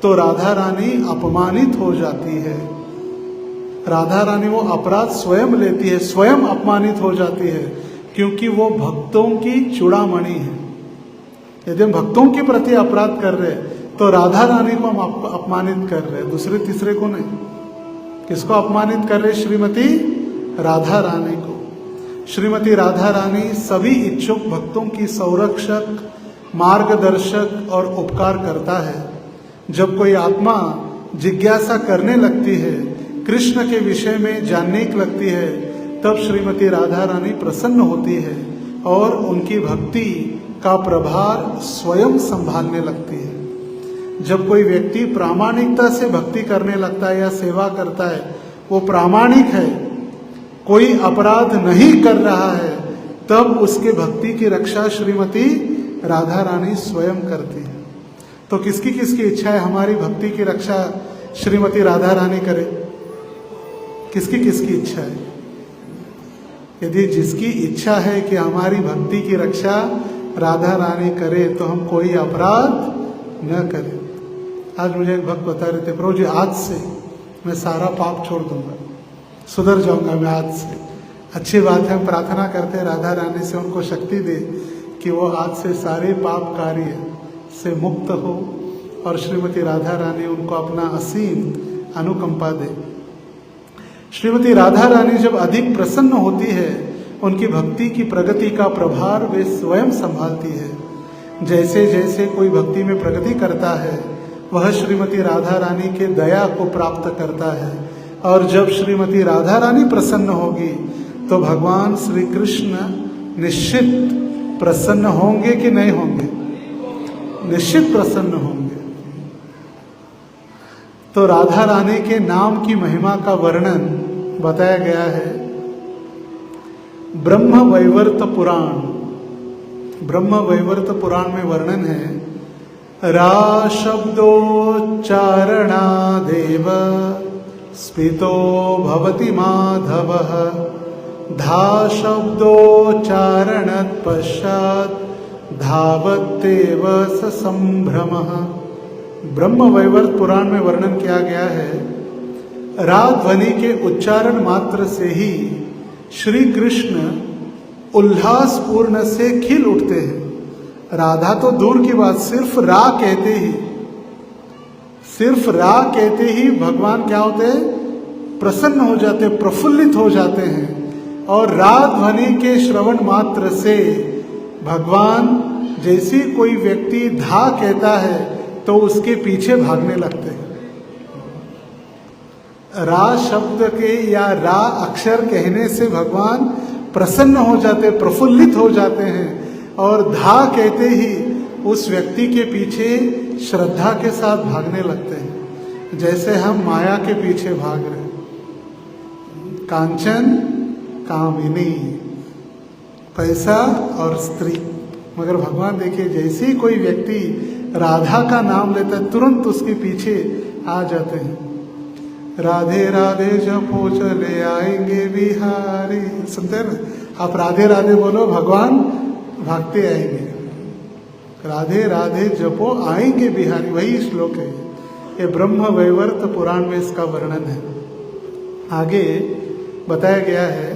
तो राधा रानी अपमानित हो जाती है। राधा रानी वो अपराध स्वयं लेती है, स्वयं अपमानित हो जाती है, क्योंकि वो भक्तों की चूड़ामणि है। यदि हम भक्तों के प्रति अपराध कर रहे तो राधा रानी को हम अपमानित कर रहे, दूसरे तीसरे को नहीं। किसको अपमानित कर रहे? श्रीमती राधा रानी को। श्रीमती राधा रानी सभी इच्छुक भक्तों की संरक्षक, मार्गदर्शक और उपकार करता है। जब कोई आत्मा जिज्ञासा करने लगती है, कृष्ण के विषय में जानने लगती है, तब श्रीमती राधा रानी प्रसन्न होती है और उनकी भक्ति का प्रभार स्वयं संभालने लगती है। जब कोई व्यक्ति प्रामाणिकता से भक्ति करने लगता है या सेवा करता है, वो प्रामाणिक है, कोई अपराध नहीं कर रहा है, तब उसके भक्ति की रक्षा श्रीमती राधा रानी स्वयं करती है। तो किसकी किसकी इच्छा है हमारी भक्ति की रक्षा श्रीमती राधा रानी करे? किसकी किसकी इच्छा है? यदि जिसकी इच्छा है कि हमारी भक्ति की रक्षा राधा रानी करे, तो हम कोई अपराध न करें। आज मुझे एक भक्त बता रहे थे, प्रभु जी आज से मैं सारा पाप छोड़ दूंगा, सुधर जाऊंगा मैं आज से। अच्छी बात है, हम प्रार्थना करते हैं राधा रानी से उनको शक्ति दे कि वो आज से सारे पाप कार्य से मुक्त हो, और श्रीमती राधा रानी उनको अपना असीम अनुकंपा दे। श्रीमती राधा रानी जब अधिक प्रसन्न होती है, उनकी भक्ति की प्रगति का प्रभार वे स्वयं संभालती है। जैसे जैसे कोई भक्ति में प्रगति करता है, वह श्रीमती राधा रानी के दया को प्राप्त करता है, और जब श्रीमती राधा रानी प्रसन्न होगी तो भगवान श्री कृष्ण निश्चित प्रसन्न होंगे कि नहीं होंगे? निश्चित प्रसन्न होंगे। तो राधा रानी के नाम की महिमा का वर्णन बताया गया है ब्रह्म वैवर्त पुराण। ब्रह्म वैवर्त पुराण में वर्णन है, रा शब्दोच्चारणादेव स्फीतो भवति माधवः, धा शब्दोच्चारणत् पश्चात् धावत्येव स संभ्रमः। ब्रह्म वैवर्त पुराण में वर्णन किया गया है, रा ध्वनि के उच्चारण मात्र से ही श्री कृष्ण उल्लास पूर्ण से खिल उठते हैं। राधा तो दूर की बात, सिर्फ रा कहते ही भगवान क्या होते हैं? प्रसन्न हो जाते, प्रफुल्लित हो जाते हैं। और रा ध्वनि के श्रवण मात्र से भगवान, जैसी कोई व्यक्ति धा कहता है तो उसके पीछे भागने लगते हैं। रा शब्द के या रा अक्षर कहने से भगवान प्रसन्न हो जाते, प्रफुल्लित हो जाते हैं, और धा कहते ही उस व्यक्ति के पीछे श्रद्धा के साथ भागने लगते हैं, जैसे हम माया के पीछे भाग रहे हैं। कांचन कामिनी, पैसा और स्त्री। मगर भगवान देखिए, जैसे ही कोई व्यक्ति राधा का नाम लेता है, तुरंत उसके पीछे आ जाते हैं। राधे राधे जपो चले आएंगे बिहारी। सुनते हैं ना आप? राधे राधे बोलो, भगवान भागते आएंगे। राधे राधे जपो आएंगे बिहारी, वही श्लोक है। ये ब्रह्म वैवर्त पुराण में इसका वर्णन है। आगे बताया गया है,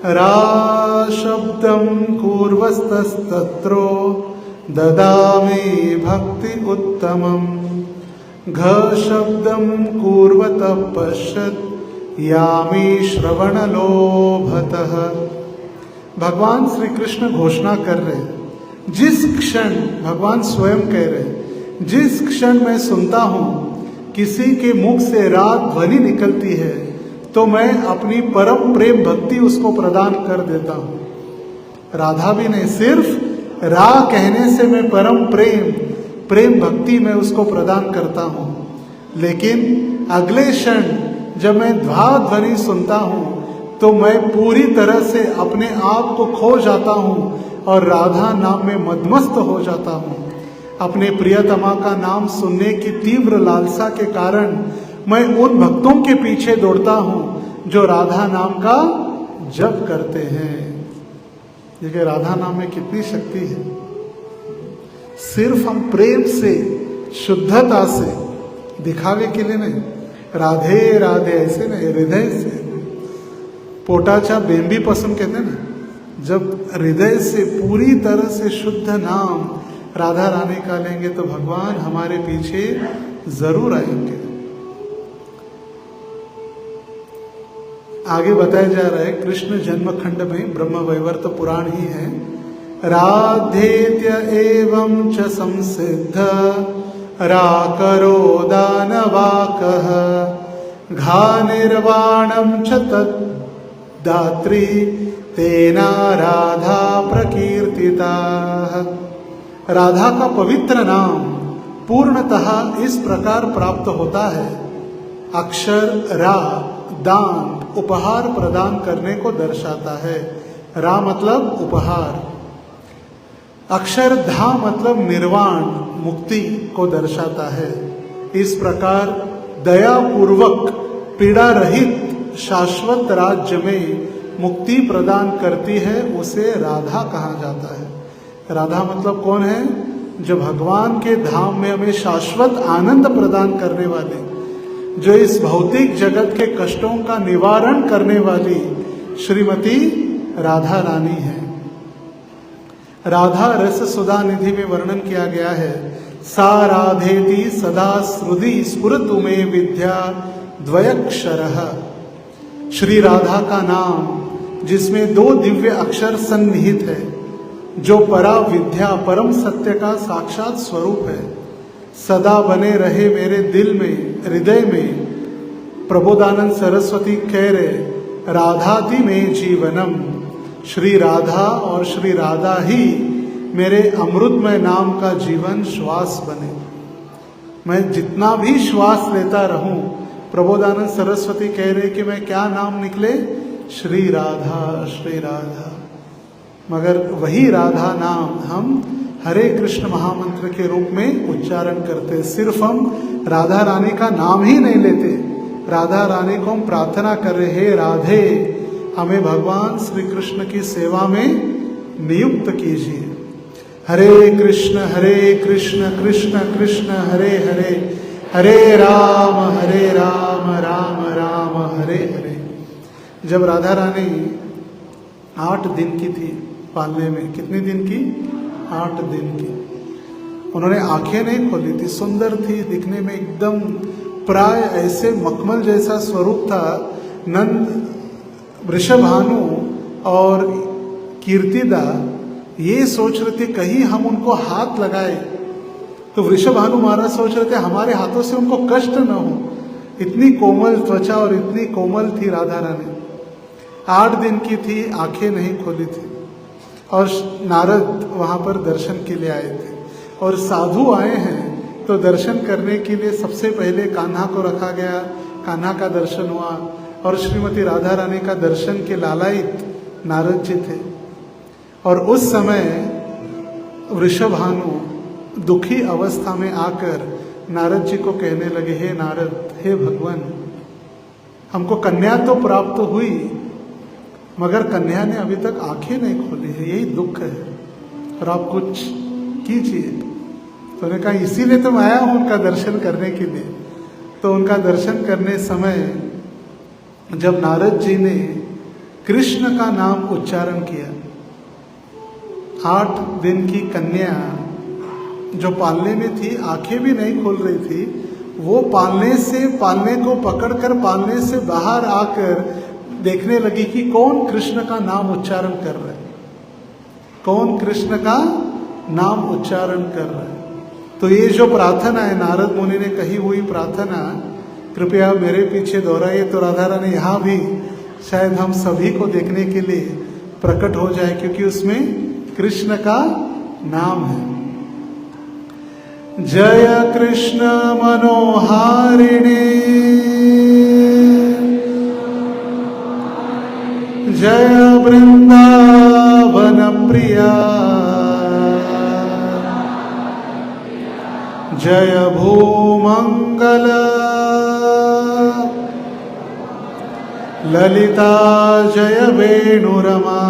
रा शब्दम कूर्वस्तस्तत्रो ददामि भक्ति उत्तमम, घ शब्दम कूर्वत पश्यत यामी श्रवण लोभतः। भगवान श्री कृष्ण घोषणा कर रहे हैं, जिस क्षण, भगवान स्वयं कह रहे हैं, जिस क्षण मैं सुनता हूं किसी के मुख से राग ध्वनि निकलती है, तो मैं अपनी परम प्रेम भक्ति उसको प्रदान कर देता हूं। राधा भी नहीं, सिर्फ रा कहने से मैं परम प्रेम भक्ति में उसको प्रदान करता हूं। लेकिन अगले क्षण जब मैं ध्वा ध्वनि सुनता हूं, तो मैं पूरी तरह से अपने आप को खो जाता हूं और राधा नाम में मदमस्त हो जाता हूं। अपने प्रियतमा का नाम सुनने की तीव्र लालसा के कारण मैं उन भक्तों के पीछे दौड़ता हूं जो राधा नाम का जप करते हैं। देखिए राधा नाम में कितनी शक्ति है। सिर्फ हम प्रेम से, शुद्धता से, दिखावे के लिए नहीं, राधे राधे ऐसे नहीं, हृदय से, पोटाचा बेम्बी पसंद कहते हैं ना, जब हृदय से पूरी तरह से शुद्ध नाम राधा रानी का लेंगे तो भगवान हमारे पीछे जरूर आएंगे। आगे बताया जा रहा है कृष्ण जन्म खंड में, ब्रह्म वैवर्त पुराण ही है, राधेत्य एवं च संसिद्ध राकरो दानवाकः घा निर्वाणं च तद्धात्री तेना राधा प्रकीर्तिता। राधा का पवित्र नाम पूर्णतः इस प्रकार प्राप्त होता है। अक्षर रा दान उपहार प्रदान करने को दर्शाता है। रा मतलब उपहार, अक्षर धा मतलब निर्वाण मुक्ति को दर्शाता है। इस प्रकार दया पूर्वक पीड़ा रहित शाश्वत राज्य में मुक्ति प्रदान करती है, उसे राधा कहा जाता है। राधा मतलब कौन है? जो भगवान के धाम में हमें शाश्वत आनंद प्रदान करने वाले, जो इस भौतिक जगत के कष्टों का निवारण करने वाली श्रीमती राधा रानी है। राधा रस सुधा निधि में वर्णन किया गया है, सा राधेति सदा श्रुति स्फुरतु में विद्या द्वयक्षरः। श्री राधा का नाम जिसमें दो दिव्य अक्षर सन्निहित है, जो परा विद्या परम सत्य का साक्षात स्वरूप है, सदा बने रहे मेरे दिल में, हृदय में। प्रबोधानंद सरस्वती कह रहे, राधाति में जीवनम, श्री राधा और श्री राधा ही मेरे अमृतमय नाम का जीवन श्वास बने। मैं जितना भी श्वास लेता रहूं, प्रबोधानंद सरस्वती कह रहे कि मैं क्या नाम निकले, श्री राधा श्री राधा। मगर वही राधा नाम हम हरे कृष्ण महामंत्र के रूप में उच्चारण करते। सिर्फ हम राधा रानी का नाम ही नहीं लेते, राधा रानी को हम प्रार्थना कर रहे, हे राधे हमें भगवान श्री कृष्ण की सेवा में नियुक्त कीजिए। हरे कृष्ण कृष्ण कृष्ण हरे हरे, हरे राम राम राम हरे हरे। जब राधा रानी 8 दिन की थी पालने में, कितने दिन की? 8 दिन की। उन्होंने आंखें नहीं खोली थी, सुंदर थी दिखने में, एकदम प्राय ऐसे मखमल जैसा स्वरूप था। नंद, वृषभानु और कीर्तिदा ये सोच रहे थे कहीं हम उनको हाथ लगाए तो वृषभानु महाराज सोच रहे थे हमारे हाथों से उनको कष्ट न हो। इतनी कोमल त्वचा और इतनी कोमल थी राधा रानी। 8 दिन की थी, आंखें नहीं खोली थी। और नारद वहां पर दर्शन के लिए आए थे, और साधु आए हैं तो दर्शन करने के लिए सबसे पहले कान्हा को रखा गया। कान्हा का दर्शन हुआ और श्रीमती राधा रानी का दर्शन के लालायित नारद जी थे। और उस समय वृषभानु दुखी अवस्था में आकर नारद जी को कहने लगे, हे नारद, हे भगवान, हमको कन्या तो प्राप्त हुई मगर कन्या ने अभी तक आंखें नहीं खोली है, यही दुख है और आप कुछ कीजिए। तो उन्होंने कहा इसीलिए तो मैं आया हूं उनका दर्शन करने के लिए। तो उनका दर्शन करने समय जब नारद जी ने कृष्ण का नाम उच्चारण किया, 8 दिन की कन्या जो पालने में थी, आंखें भी नहीं खोल रही थी, वो पालने को पकड़कर पालने से बाहर आकर देखने लगी कि कौन कृष्ण का नाम उच्चारण कर रहा है, कौन कृष्ण का नाम उच्चारण कर रहा है। तो ये जो प्रार्थना है नारद मुनि ने कही हुई प्रार्थना, कृपया मेरे पीछे दोहराइए तो राधा रानी यहाँ भी शायद हम सभी को देखने के लिए प्रकट हो जाए, क्योंकि उसमें कृष्ण का नाम है। जय कृष्ण मनोहारिणे, जय वृंदावन प्रिया, जय भूमंगल ललिता जय वेणुरमा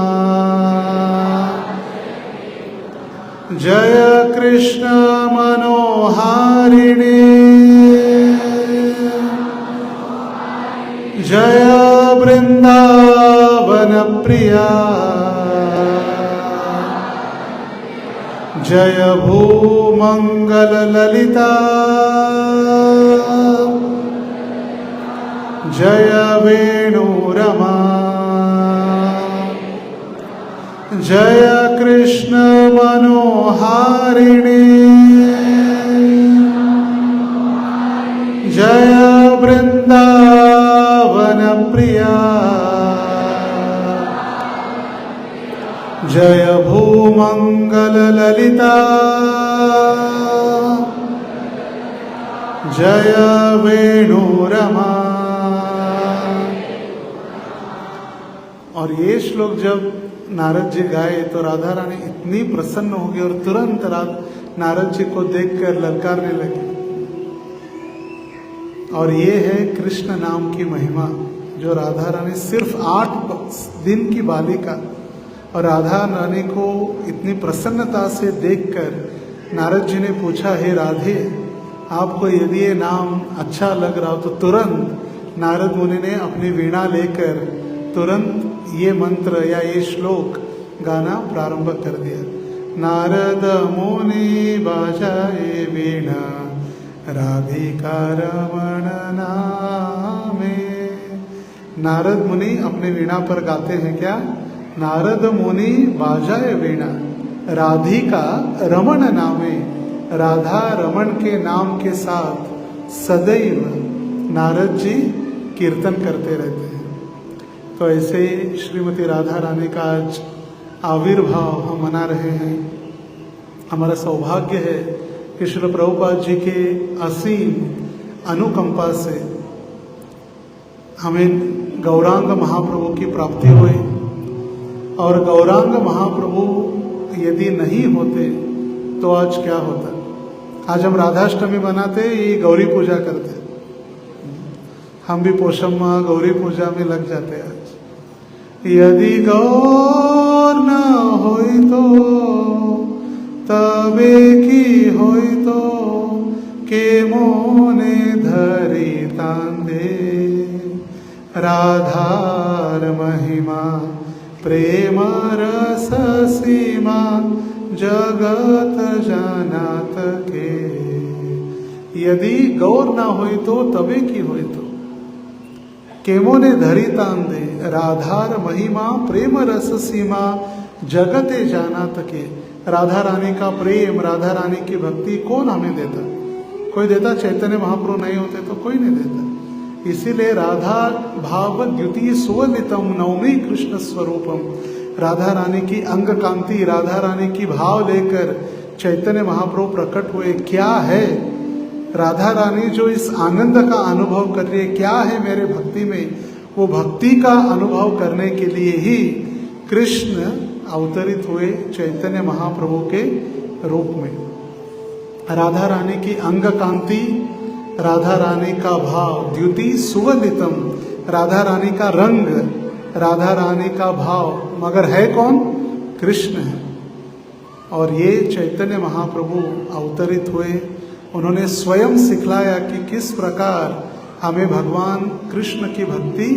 जय कृष्ण मनोहारिणी जय वृंदावन प्रिया जय भूमंगल ललिता जय वेणुरमा जय कृष्ण मनोहारिणी जय वृंदावन प्रिया जय भूमंगल ललिता जय वेणुरमा। और ये श्लोक जब नारद जी गाए तो राधा रानी इतनी प्रसन्न हो गई और तुरंत नारद जी को देखकर ललकारने लगी। और ये है कृष्ण नाम की महिमा, जो राधा रानी सिर्फ 8 दिन की बालिका और राधा रानी को इतनी प्रसन्नता से देखकर नारद जी ने पूछा, हे राधे, आपको यदि ये नाम अच्छा लग रहा हो तो तुरंत नारद मुनि ने अपनी वीणा लेकर तुरंत ये मंत्र या ये श्लोक गाना प्रारंभ कर दिया। नारद मुनि बाजाए वीणा राधिका रमण नामे। नारद मुनि अपने वीणा पर गाते हैं क्या? नारद मुनि बाजाए वीणा राधिका रमण नामे। राधा रमण के नाम के साथ सदैव नारद जी कीर्तन करते रहते हैं। तो ऐसे श्रीमती राधा रानी का आज आविर्भाव हम मना रहे हैं। हमारा सौभाग्य है कि श्रील प्रभुपाद जी के असीम अनुकंपा से हमें गौरांग महाप्रभु की प्राप्ति हुई। और गौरांग महाप्रभु यदि नहीं होते तो आज क्या होता? आज हम राधाष्टमी मनाते, ये गौरी पूजा करते, हम भी पोषम्मा गौरी पूजा में लग जाते हैं। आज यदि गौर न होई तो तबे की होई तो के मोने धरी तांदे। राधार महिमा प्रेम रस सीमा जगत जानत के। यदि गौर ना होई तो तबे की होई तो केमो ने धरी तांदे। राधार महिमा प्रेम रस सीमा जगते जानत के। राधा रानी का प्रेम, राधा रानी की भक्ति कौन हमें देता? कोई देता? चैतन्य महाप्रभु नहीं होते तो कोई नहीं देता। इसीलिए राधा भाव द्युति सुवलितम नवमी कृष्ण स्वरूपम। राधा रानी की अंग कांति, राधा रानी की भाव लेकर चैतन्य महाप्रभु प्रकट हुए। क्या है राधा रानी जो इस आनंद का अनुभव कर रही है? क्या है मेरे भक्ति में? वो भक्ति का अनुभव करने के लिए ही कृष्ण अवतरित हुए चैतन्य महाप्रभु के रूप में। राधा रानी की अंग कांति, राधा रानी का भाव द्युति सुवलितम, राधा रानी का रंग, राधा रानी का भाव, मगर है कौन? कृष्ण है। और ये चैतन्य महाप्रभु अवतरित हुए, उन्होंने स्वयं सिखलाया कि किस प्रकार हमें भगवान कृष्ण की भक्ति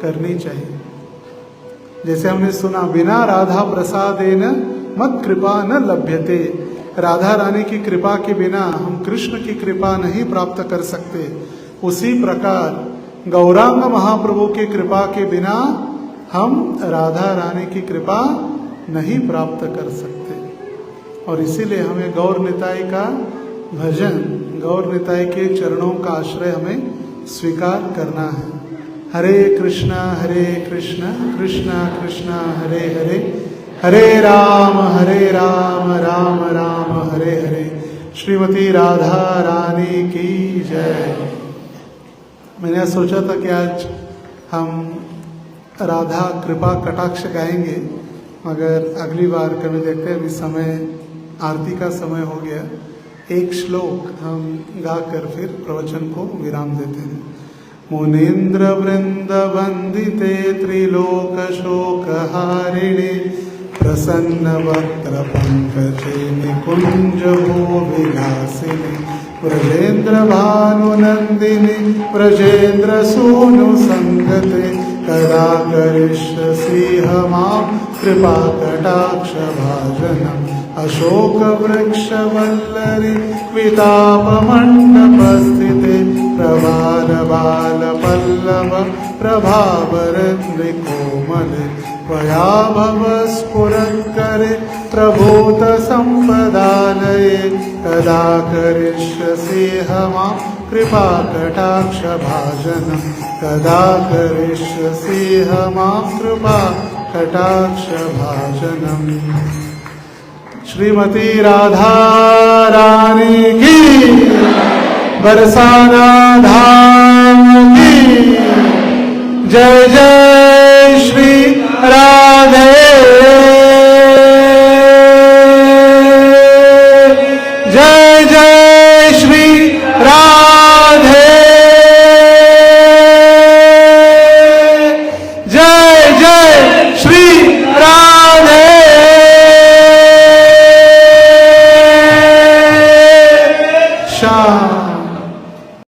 करनी चाहिए। जैसे हमने सुना, बिना राधा प्रसादेन मत कृपा न लभ्यते। राधा रानी की कृपा के बिना हम कृष्ण की कृपा नहीं प्राप्त कर सकते। उसी प्रकार गौरांग महाप्रभु की कृपा के बिना हम राधा रानी की कृपा नहीं प्राप्त कर सकते। और इसीलिए हमें गौर निताई का भजन, गौर निताई के चरणों का आश्रय हमें स्वीकार करना है। हरे कृष्णा कृष्णा कृष्णा हरे हरे, हरे राम राम राम हरे हरे। श्रीमती राधा रानी की जय। मैंने सोचा था कि आज हम राधा कृपा कटाक्ष गाएंगे, मगर अगली बार कभी देखते हैं। अभी समय आरती का समय हो गया। एक श्लोक हम गाकर फिर प्रवचन को विराम देते हैं। मुनीन्द्रवृन्दवन्दिते त्रिलोकशोकहारिणे प्रसन्नवक्त्रपङ्कजे निकुञ्जभूविलासिनि व्रजेन्द्रभानुनन्दिनि व्रजेन्द्रसूनुसङ्गते कदा करिष्यसि मां कृपाकटाक्षभाजनम् अशोकवृक्षवल्लरि वितापमण्डपस्थिते प्रभारबालपल्लव प्रभावरन्ध्रिकोमले त्वया भव स्फुरत्करे प्रभूतसम्पदालये कदा करिष्यसि मां कृपाकटाक्षभाजनं कदा करिष्यसि मां कृपाकटाक्षभाजनम्। श्रीमती राधा रानी की, बरसाना धाम की जय जय श्री राधे।